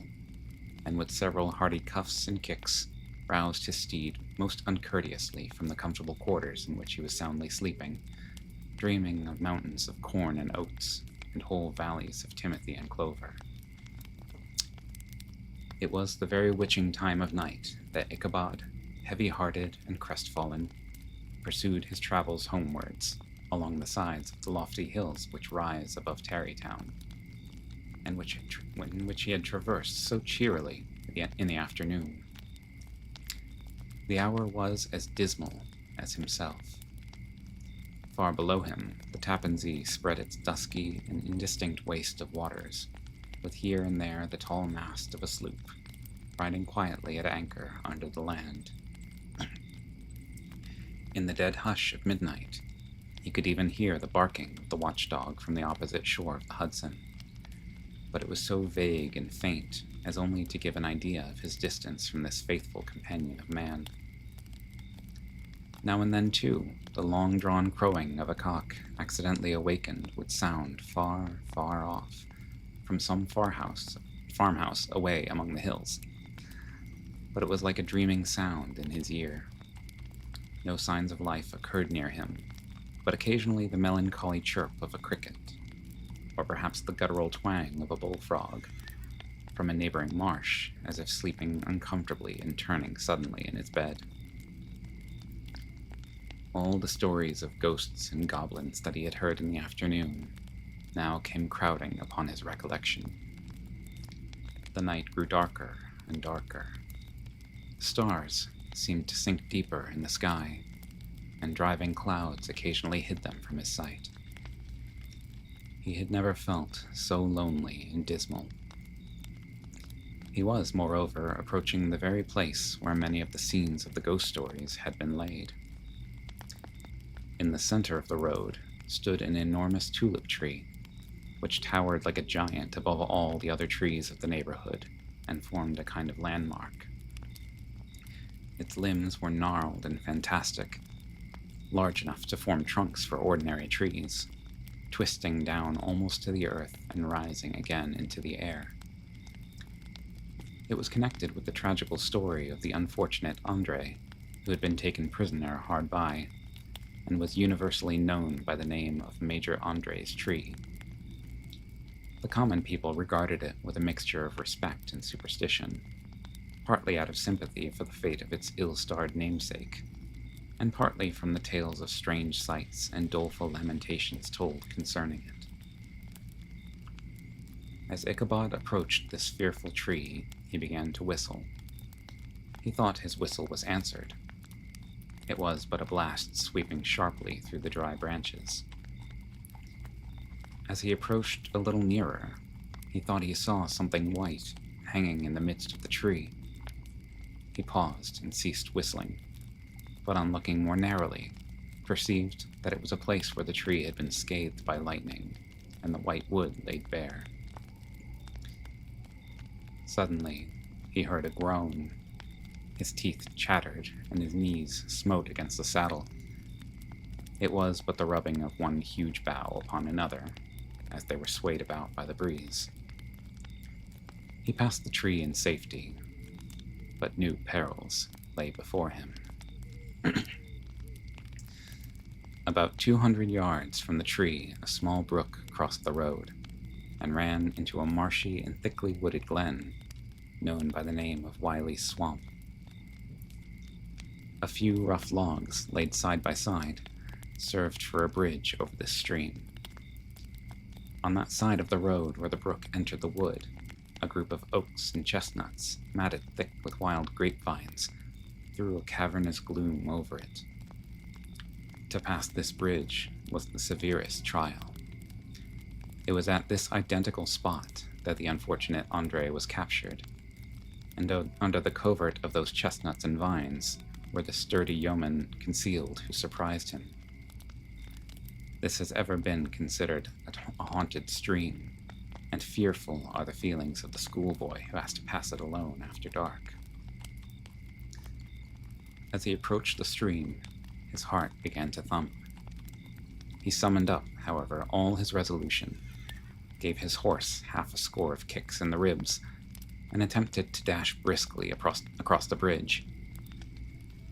and with several hearty cuffs and kicks, roused his steed most uncourteously from the comfortable quarters in which he was soundly sleeping, dreaming of mountains of corn and oats, and whole valleys of timothy and clover. It was the very witching time of night that Ichabod, heavy-hearted and crestfallen, pursued his travels homewards along the sides of the lofty hills which rise above Tarrytown, and which he had traversed so cheerily in the afternoon. The hour was as dismal as himself. Far below him, the Tappan Zee spread its dusky and indistinct waste of waters, with here and there the tall mast of a sloop, riding quietly at anchor under the land. In the dead hush of midnight, he could even hear the barking of the watchdog from the opposite shore of the Hudson, but it was so vague and faint as only to give an idea of his distance from this faithful companion of man. Now and then, too, the long-drawn crowing of a cock accidentally awakened would sound far, far off, from some farmhouse away among the hills. But it was like a dreaming sound in his ear. No signs of life occurred near him, but occasionally the melancholy chirp of a cricket, or perhaps the guttural twang of a bullfrog, from a neighboring marsh, as if sleeping uncomfortably and turning suddenly in its bed. All the stories of ghosts and goblins that he had heard in the afternoon now came crowding upon his recollection. The night grew darker and darker. Stars seemed to sink deeper in the sky, and driving clouds occasionally hid them from his sight. He had never felt so lonely and dismal. He was, moreover, approaching the very place where many of the scenes of the ghost stories had been laid. In the center of the road stood an enormous tulip tree, which towered like a giant above all the other trees of the neighborhood and formed a kind of landmark. Its limbs were gnarled and fantastic, large enough to form trunks for ordinary trees, twisting down almost to the earth and rising again into the air. It was connected with the tragical story of the unfortunate Andre, who had been taken prisoner hard by, and was universally known by the name of Major Andre's tree. The common people regarded it with a mixture of respect and superstition, partly out of sympathy for the fate of its ill-starred namesake, and partly from the tales of strange sights and doleful lamentations told concerning it. As Ichabod approached this fearful tree, he began to whistle. He thought his whistle was answered. It was but a blast sweeping sharply through the dry branches. As he approached a little nearer, he thought he saw something white hanging in the midst of the tree. He paused and ceased whistling, but on looking more narrowly, perceived that it was a place where the tree had been scathed by lightning, and the white wood laid bare. Suddenly, he heard a groan. His teeth chattered, and his knees smote against the saddle. It was but the rubbing of one huge bough upon another, as they were swayed about by the breeze. He passed the tree in safety, but new perils lay before him. About 200 yards from the tree, a small brook crossed the road, and ran into a marshy and thickly wooded glen, known by the name of Wiley's Swamp. A few rough logs, laid side by side, served for a bridge over this stream. On that side of the road where the brook entered the wood, a group of oaks and chestnuts, matted thick with wild grapevines, threw a cavernous gloom over it. To pass this bridge was the severest trial. It was at this identical spot that the unfortunate Andre was captured, and under the covert of those chestnuts and vines were the sturdy yeomen concealed who surprised him. This has ever been considered a haunted stream, and fearful are the feelings of the schoolboy who has to pass it alone after dark. As he approached the stream, his heart began to thump. He summoned up, however, all his resolution, gave his horse half a score of kicks in the ribs, and attempted to dash briskly across the bridge.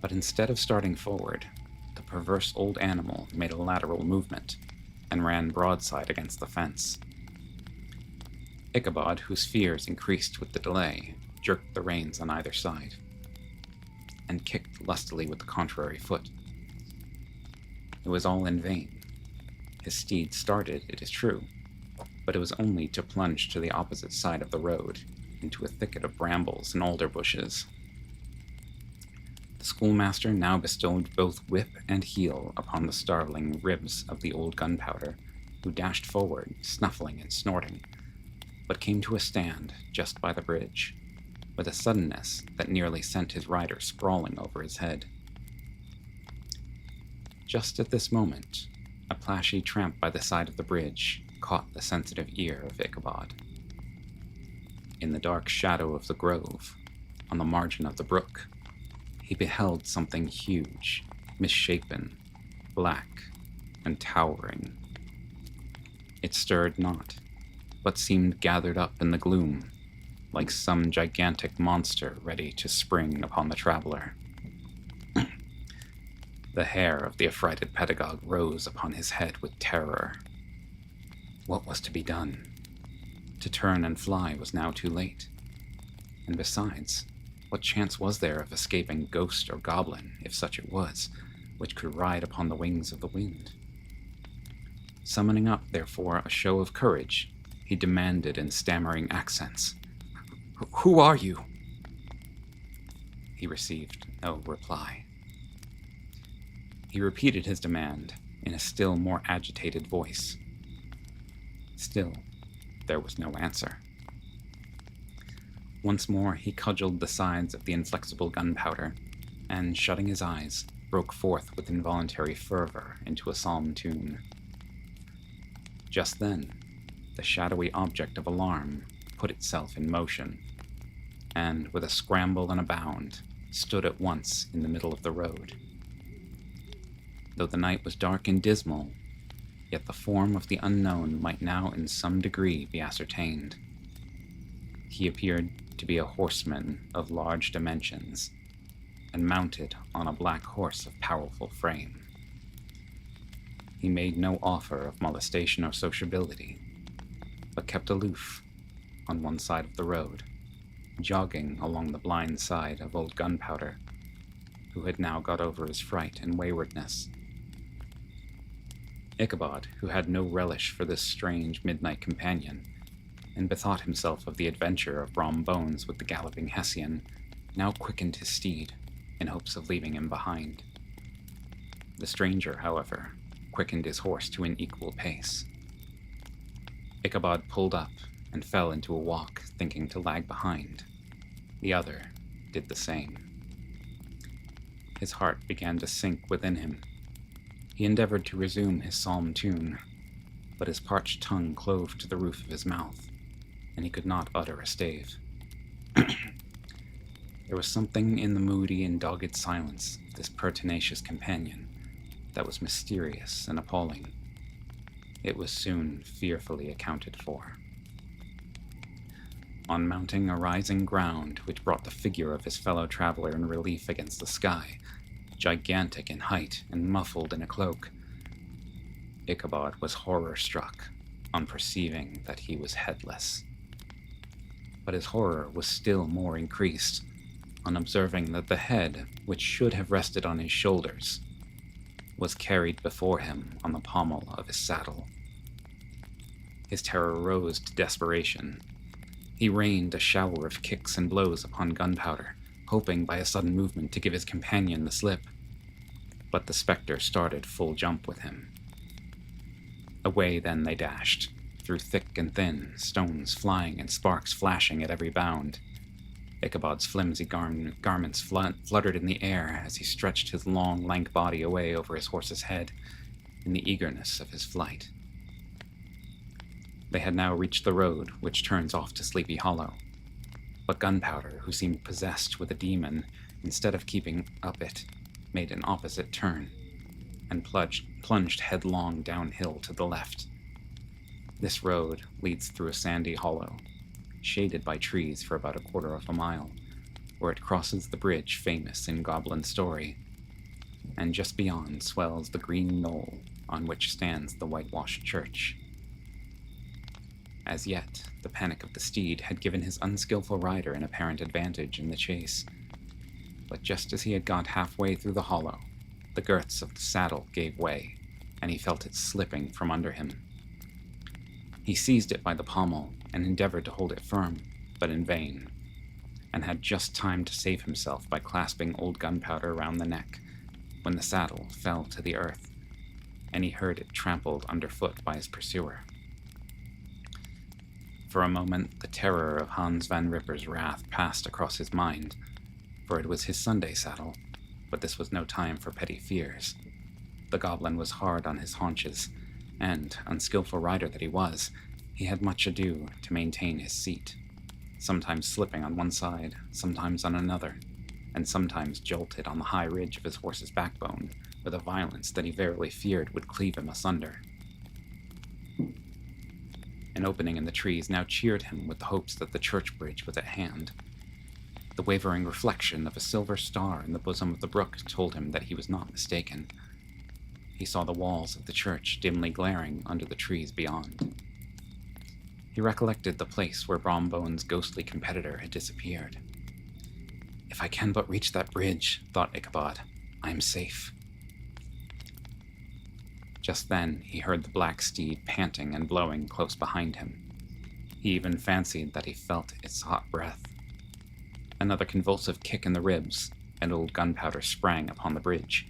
But instead of starting forward, the perverse old animal made a lateral movement, and ran broadside against the fence. Ichabod, whose fears increased with the delay, jerked the reins on either side, and kicked lustily with the contrary foot. It was all in vain. His steed started, it is true, but it was only to plunge to the opposite side of the road, into a thicket of brambles and alder bushes. The schoolmaster now bestowed both whip and heel upon the starveling ribs of the old gunpowder, who dashed forward, snuffling and snorting, but came to a stand just by the bridge, with a suddenness that nearly sent his rider sprawling over his head. Just at this moment, a plashy tramp by the side of the bridge caught the sensitive ear of Ichabod. In the dark shadow of the grove, on the margin of the brook, he beheld something huge, misshapen, black, and towering. It stirred not, but seemed gathered up in the gloom, like some gigantic monster ready to spring upon the traveler. The hair of the affrighted pedagogue rose upon his head with terror. What was to be done? To turn and fly was now too late. And besides, what chance was there of escaping ghost or goblin, if such it was, which could ride upon the wings of the wind. Summoning up, therefore, a show of courage, he demanded in stammering accents, "Who are you?" He received no reply. He repeated his demand in a still more agitated voice. Still, there was no answer. Once more he cudgeled the sides of the inflexible gunpowder, and, shutting his eyes, broke forth with involuntary fervor into a psalm tune. Just then, the shadowy object of alarm put itself in motion, and, with a scramble and a bound, stood at once in the middle of the road. Though the night was dark and dismal, yet the form of the unknown might now in some degree be ascertained. He appeared to be a horseman of large dimensions, and mounted on a black horse of powerful frame. He made no offer of molestation or sociability, but kept aloof on one side of the road, jogging along the blind side of old Gunpowder, who had now got over his fright and waywardness. Ichabod, who had no relish for this strange midnight companion, and bethought himself of the adventure of Brom Bones with the galloping Hessian, now quickened his steed in hopes of leaving him behind. The stranger, however, quickened his horse to an equal pace. Ichabod pulled up and fell into a walk, thinking to lag behind. The other did the same. His heart began to sink within him. He endeavored to resume his psalm tune, but his parched tongue clove to the roof of his mouth, and he could not utter a stave. There was something in the moody and dogged silence of this pertinacious companion that was mysterious and appalling. It was soon fearfully accounted for. On mounting a rising ground which brought the figure of his fellow traveler in relief against the sky, gigantic in height and muffled in a cloak, Ichabod was horror-struck on perceiving that he was headless. But his horror was still more increased on observing that the head, which should have rested on his shoulders, was carried before him on the pommel of his saddle. His terror rose to desperation. He rained a shower of kicks and blows upon Gunpowder, hoping by a sudden movement to give his companion the slip. But the spectre started full jump with him. Away then they dashed, through thick and thin, stones flying and sparks flashing at every bound. Ichabod's flimsy garments fluttered in the air as he stretched his long, lank body away over his horse's head in the eagerness of his flight. They had now reached the road which turns off to Sleepy Hollow, but Gunpowder, who seemed possessed with a demon, instead of keeping up it, made an opposite turn, and plunged headlong downhill to the left. This road leads through a sandy hollow, shaded by trees for about a quarter of a mile, where it crosses the bridge famous in goblin story, and just beyond swells the green knoll on which stands the whitewashed church. As yet, the panic of the steed had given his unskillful rider an apparent advantage in the chase, but just as he had got halfway through the hollow, the girths of the saddle gave way, and he felt it slipping from under him. He seized it by the pommel and endeavored to hold it firm, but in vain, and had just time to save himself by clasping old Gunpowder around the neck, when the saddle fell to the earth, and he heard it trampled underfoot by his pursuer. For a moment, the terror of Hans Van Ripper's wrath passed across his mind, for it was his Sunday saddle, but this was no time for petty fears. The goblin was hard on his haunches, and, unskillful rider that he was, he had much ado to maintain his seat, sometimes slipping on one side, sometimes on another, and sometimes jolted on the high ridge of his horse's backbone with a violence that he verily feared would cleave him asunder. An opening in the trees now cheered him with the hopes that the church bridge was at hand. The wavering reflection of a silver star in the bosom of the brook told him that he was not mistaken. He saw the walls of the church dimly glaring under the trees beyond. He recollected the place where Brom Bones' ghostly competitor had disappeared. "If I can but reach that bridge," thought Ichabod, "I am safe." Just then he heard the black steed panting and blowing close behind him. He even fancied that he felt its hot breath. Another convulsive kick in the ribs, and old Gunpowder sprang upon the bridge.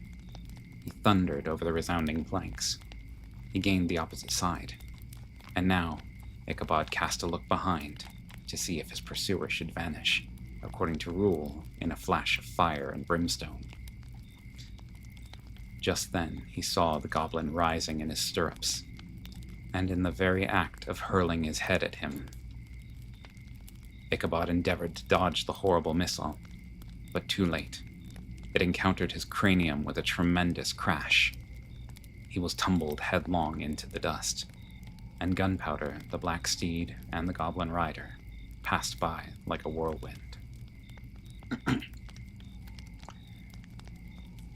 He thundered over the resounding planks. He gained the opposite side, and now Ichabod cast a look behind to see if his pursuer should vanish, according to rule, in a flash of fire and brimstone. Just then he saw the goblin rising in his stirrups, and in the very act of hurling his head at him. Ichabod endeavored to dodge the horrible missile, but too late. It encountered his cranium with a tremendous crash. He was tumbled headlong into the dust, and Gunpowder, the black steed, and the goblin rider passed by like a whirlwind.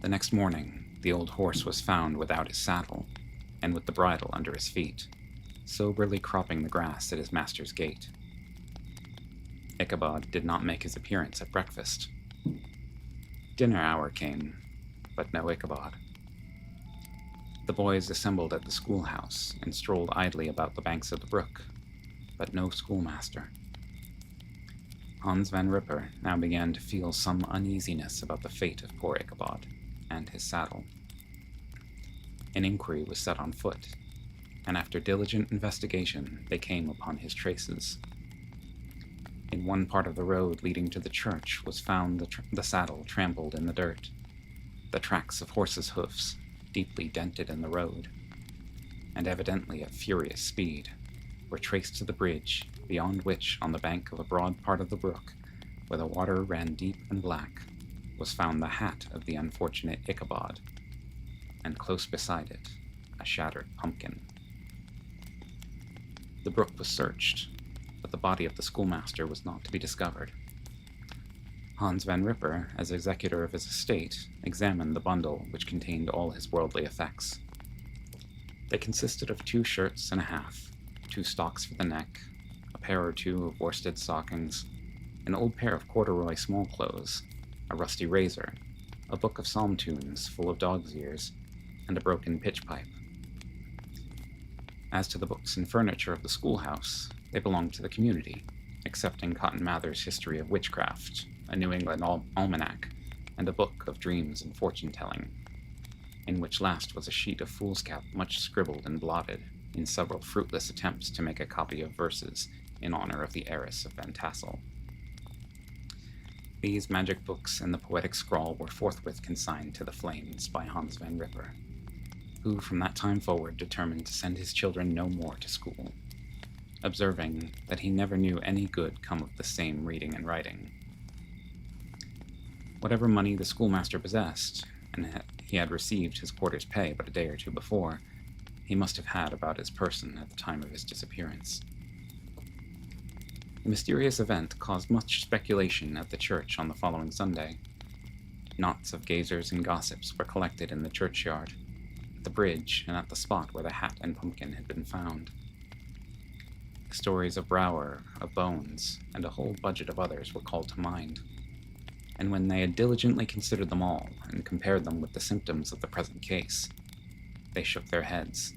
The next morning, the old horse was found without his saddle, and with the bridle under his feet, soberly cropping the grass at his master's gate. Ichabod did not make his appearance at breakfast. Dinner hour came, but no Ichabod. The boys assembled at the schoolhouse and strolled idly about the banks of the brook, but no schoolmaster. Hans Van Ripper now began to feel some uneasiness about the fate of poor Ichabod and his saddle. An inquiry was set on foot, and after diligent investigation they came upon his traces. In one part of the road leading to the church was found the saddle trampled in the dirt, the tracks of horses' hoofs deeply dented in the road, and evidently at furious speed, were traced to the bridge, beyond which, on the bank of a broad part of the brook, where the water ran deep and black, was found the hat of the unfortunate Ichabod, and close beside it, a shattered pumpkin. The brook was searched, but the body of the schoolmaster was not to be discovered. Hans Van Ripper, as executor of his estate, examined the bundle which contained all his worldly effects. They consisted of 2 shirts and a half, 2 stocks for the neck, a pair or 2 of worsted stockings, an old pair of corduroy small clothes, a rusty razor, a book of psalm tunes full of dog's ears, and a broken pitch pipe. As to the books and furniture of the schoolhouse, they belonged to the community, excepting Cotton Mather's History of Witchcraft, a New England almanac, and a book of dreams and fortune-telling, in which last was a sheet of foolscap much scribbled and blotted, in several fruitless attempts to make a copy of verses in honor of the heiress of Van Tassel. These magic books and the poetic scrawl were forthwith consigned to the flames by Hans Van Ripper, who from that time forward determined to send his children no more to school, observing that he never knew any good come of the same reading and writing. Whatever money the schoolmaster possessed, and he had received his quarter's pay but a day or 2 before, he must have had about his person at the time of his disappearance. The mysterious event caused much speculation at the church on the following Sunday. Knots of gazers and gossips were collected in the churchyard, at the bridge, and at the spot where the hat and pumpkin had been found. Stories of Brower, of Bones, and a whole budget of others were called to mind, and when they had diligently considered them all and compared them with the symptoms of the present case, they shook their heads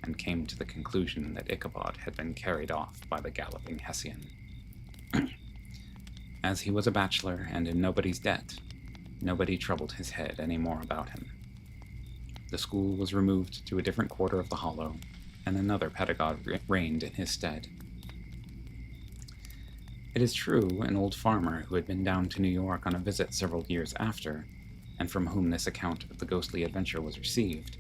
and came to the conclusion that Ichabod had been carried off by the galloping Hessian. As he was a bachelor and in nobody's debt, nobody troubled his head any more about him. The school was removed to a different quarter of the hollow, and another pedagogue reigned in his stead. It is true, an old farmer who had been down to New York on a visit several years after, and from whom this account of the ghostly adventure was received,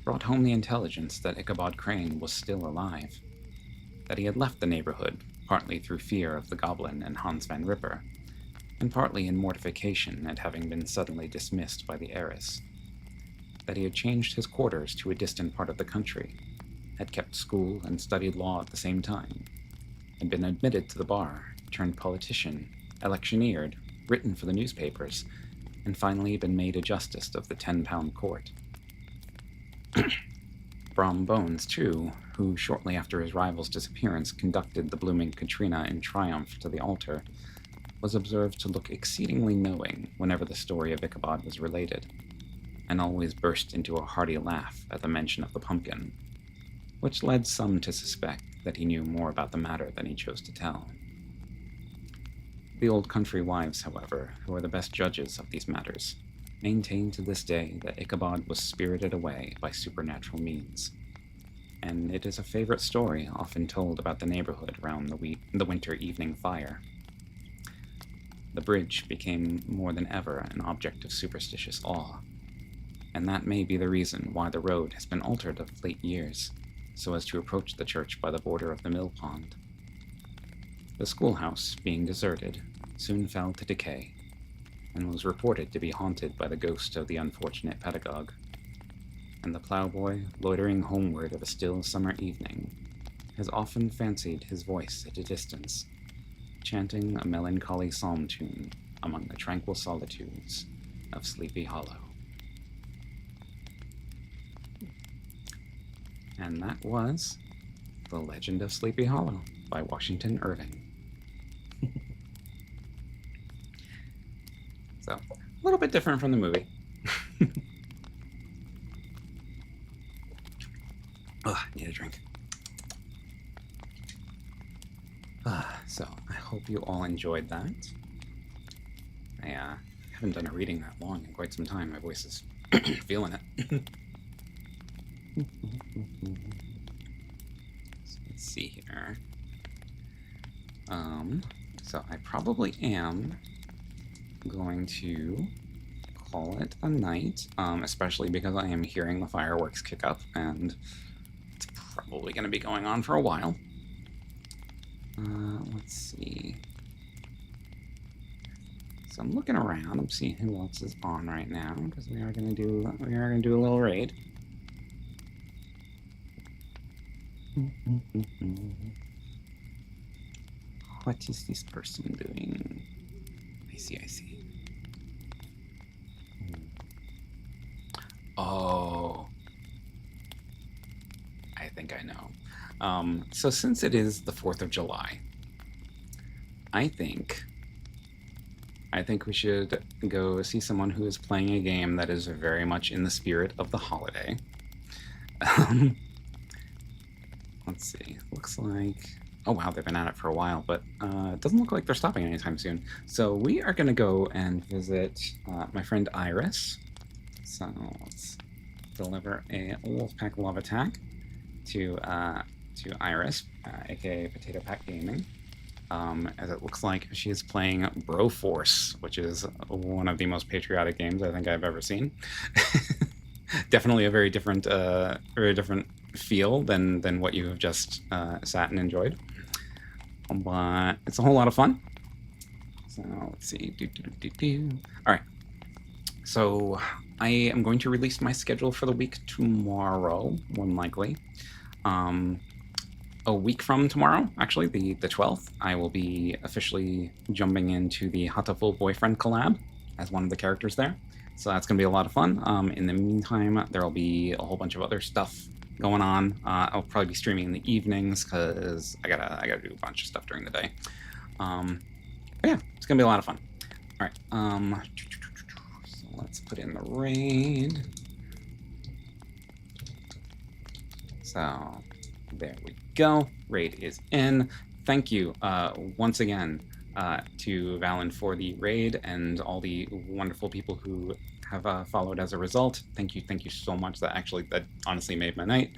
brought home the intelligence that Ichabod Crane was still alive, that he had left the neighborhood, partly through fear of the goblin and Hans Van Ripper, and partly in mortification at having been suddenly dismissed by the heiress, that he had changed his quarters to a distant part of the country, had kept school and studied law at the same time, had been admitted to the bar, turned politician, electioneered, written for the newspapers, and finally been made a justice of the 10-pound court. Brom Bones, too, who shortly after his rival's disappearance conducted the blooming Katrina in triumph to the altar, was observed to look exceedingly knowing whenever the story of Ichabod was related. and always burst into a hearty laugh at the mention of the pumpkin, which led some to suspect that he knew more about the matter than he chose to tell. The old country wives, however, who are the best judges of these matters, maintain to this day that Ichabod was spirited away by supernatural means, and it is a favorite story often told about the neighborhood round the winter evening fire. The bridge became more than ever an object of superstitious awe, and that may be the reason why the road has been altered of late years, so as to approach the church by the border of the mill pond. The schoolhouse, being deserted, soon fell to decay, and was reported to be haunted by the ghost of the unfortunate pedagogue. And the ploughboy, loitering homeward of a still summer evening, has often fancied his voice at a distance, chanting a melancholy psalm tune among the tranquil solitudes of Sleepy Hollow. And that was The Legend of Sleepy Hollow by Washington Irving. So, a little bit different from the movie. Need a drink. So, I hope you all enjoyed that. I haven't done a reading that long in quite some time. My voice is feeling it. So let's see here. So I probably am going to call it a night, especially because I am hearing the fireworks kick up, and it's probably going to be going on for a while. Let's see. So I'm looking around. I'm seeing who else is on right now, because we are going to do a little raid. What is this person doing? I see. Oh. I think I know. So since it is the 4th of July, I think we should go see someone who is playing a game that is very much in the spirit of the holiday. Let's see. Looks like... Oh, wow, they've been at it for a while, but it doesn't look like they're stopping anytime soon. So we are going to go and visit my friend Iris. So let's deliver a Wolfpack Love Attack to Iris, aka Potato Pack Gaming. As it looks like she is playing Broforce, which is one of the most patriotic games I think I've ever seen. Definitely a very different feel than what you have just sat and enjoyed, but it's a whole lot of fun. So let's see. All right. So I am going to release my schedule for the week tomorrow, more than likely. A week from tomorrow, actually, the 12th, I will be officially jumping into the Hataful Boyfriend collab as one of the characters there. So that's going to be a lot of fun. In the meantime, there will be a whole bunch of other stuff going on. I'll probably be streaming in the evenings because I gotta do a bunch of stuff during the day. But yeah, it's going to be a lot of fun. All right. So let's put in the raid. So there we go. Raid is in. Thank you once again to Valen for the raid and all the wonderful people who have followed as a result. Thank you so much. That honestly made my night.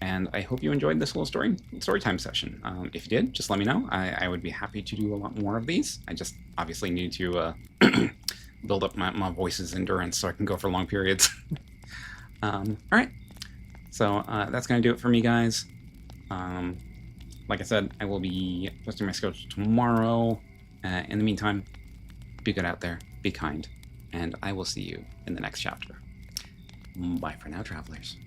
And I hope you enjoyed this little story time session. If you did, just let me know. I would be happy to do a lot more of these. I just obviously need to build up my voice's endurance so I can go for long periods. All right. So that's going to do it for me, guys. Like I said, I will be posting my schedule tomorrow. In the meantime, be good out there, be kind, and I will see you in the next chapter. Bye for now, travelers.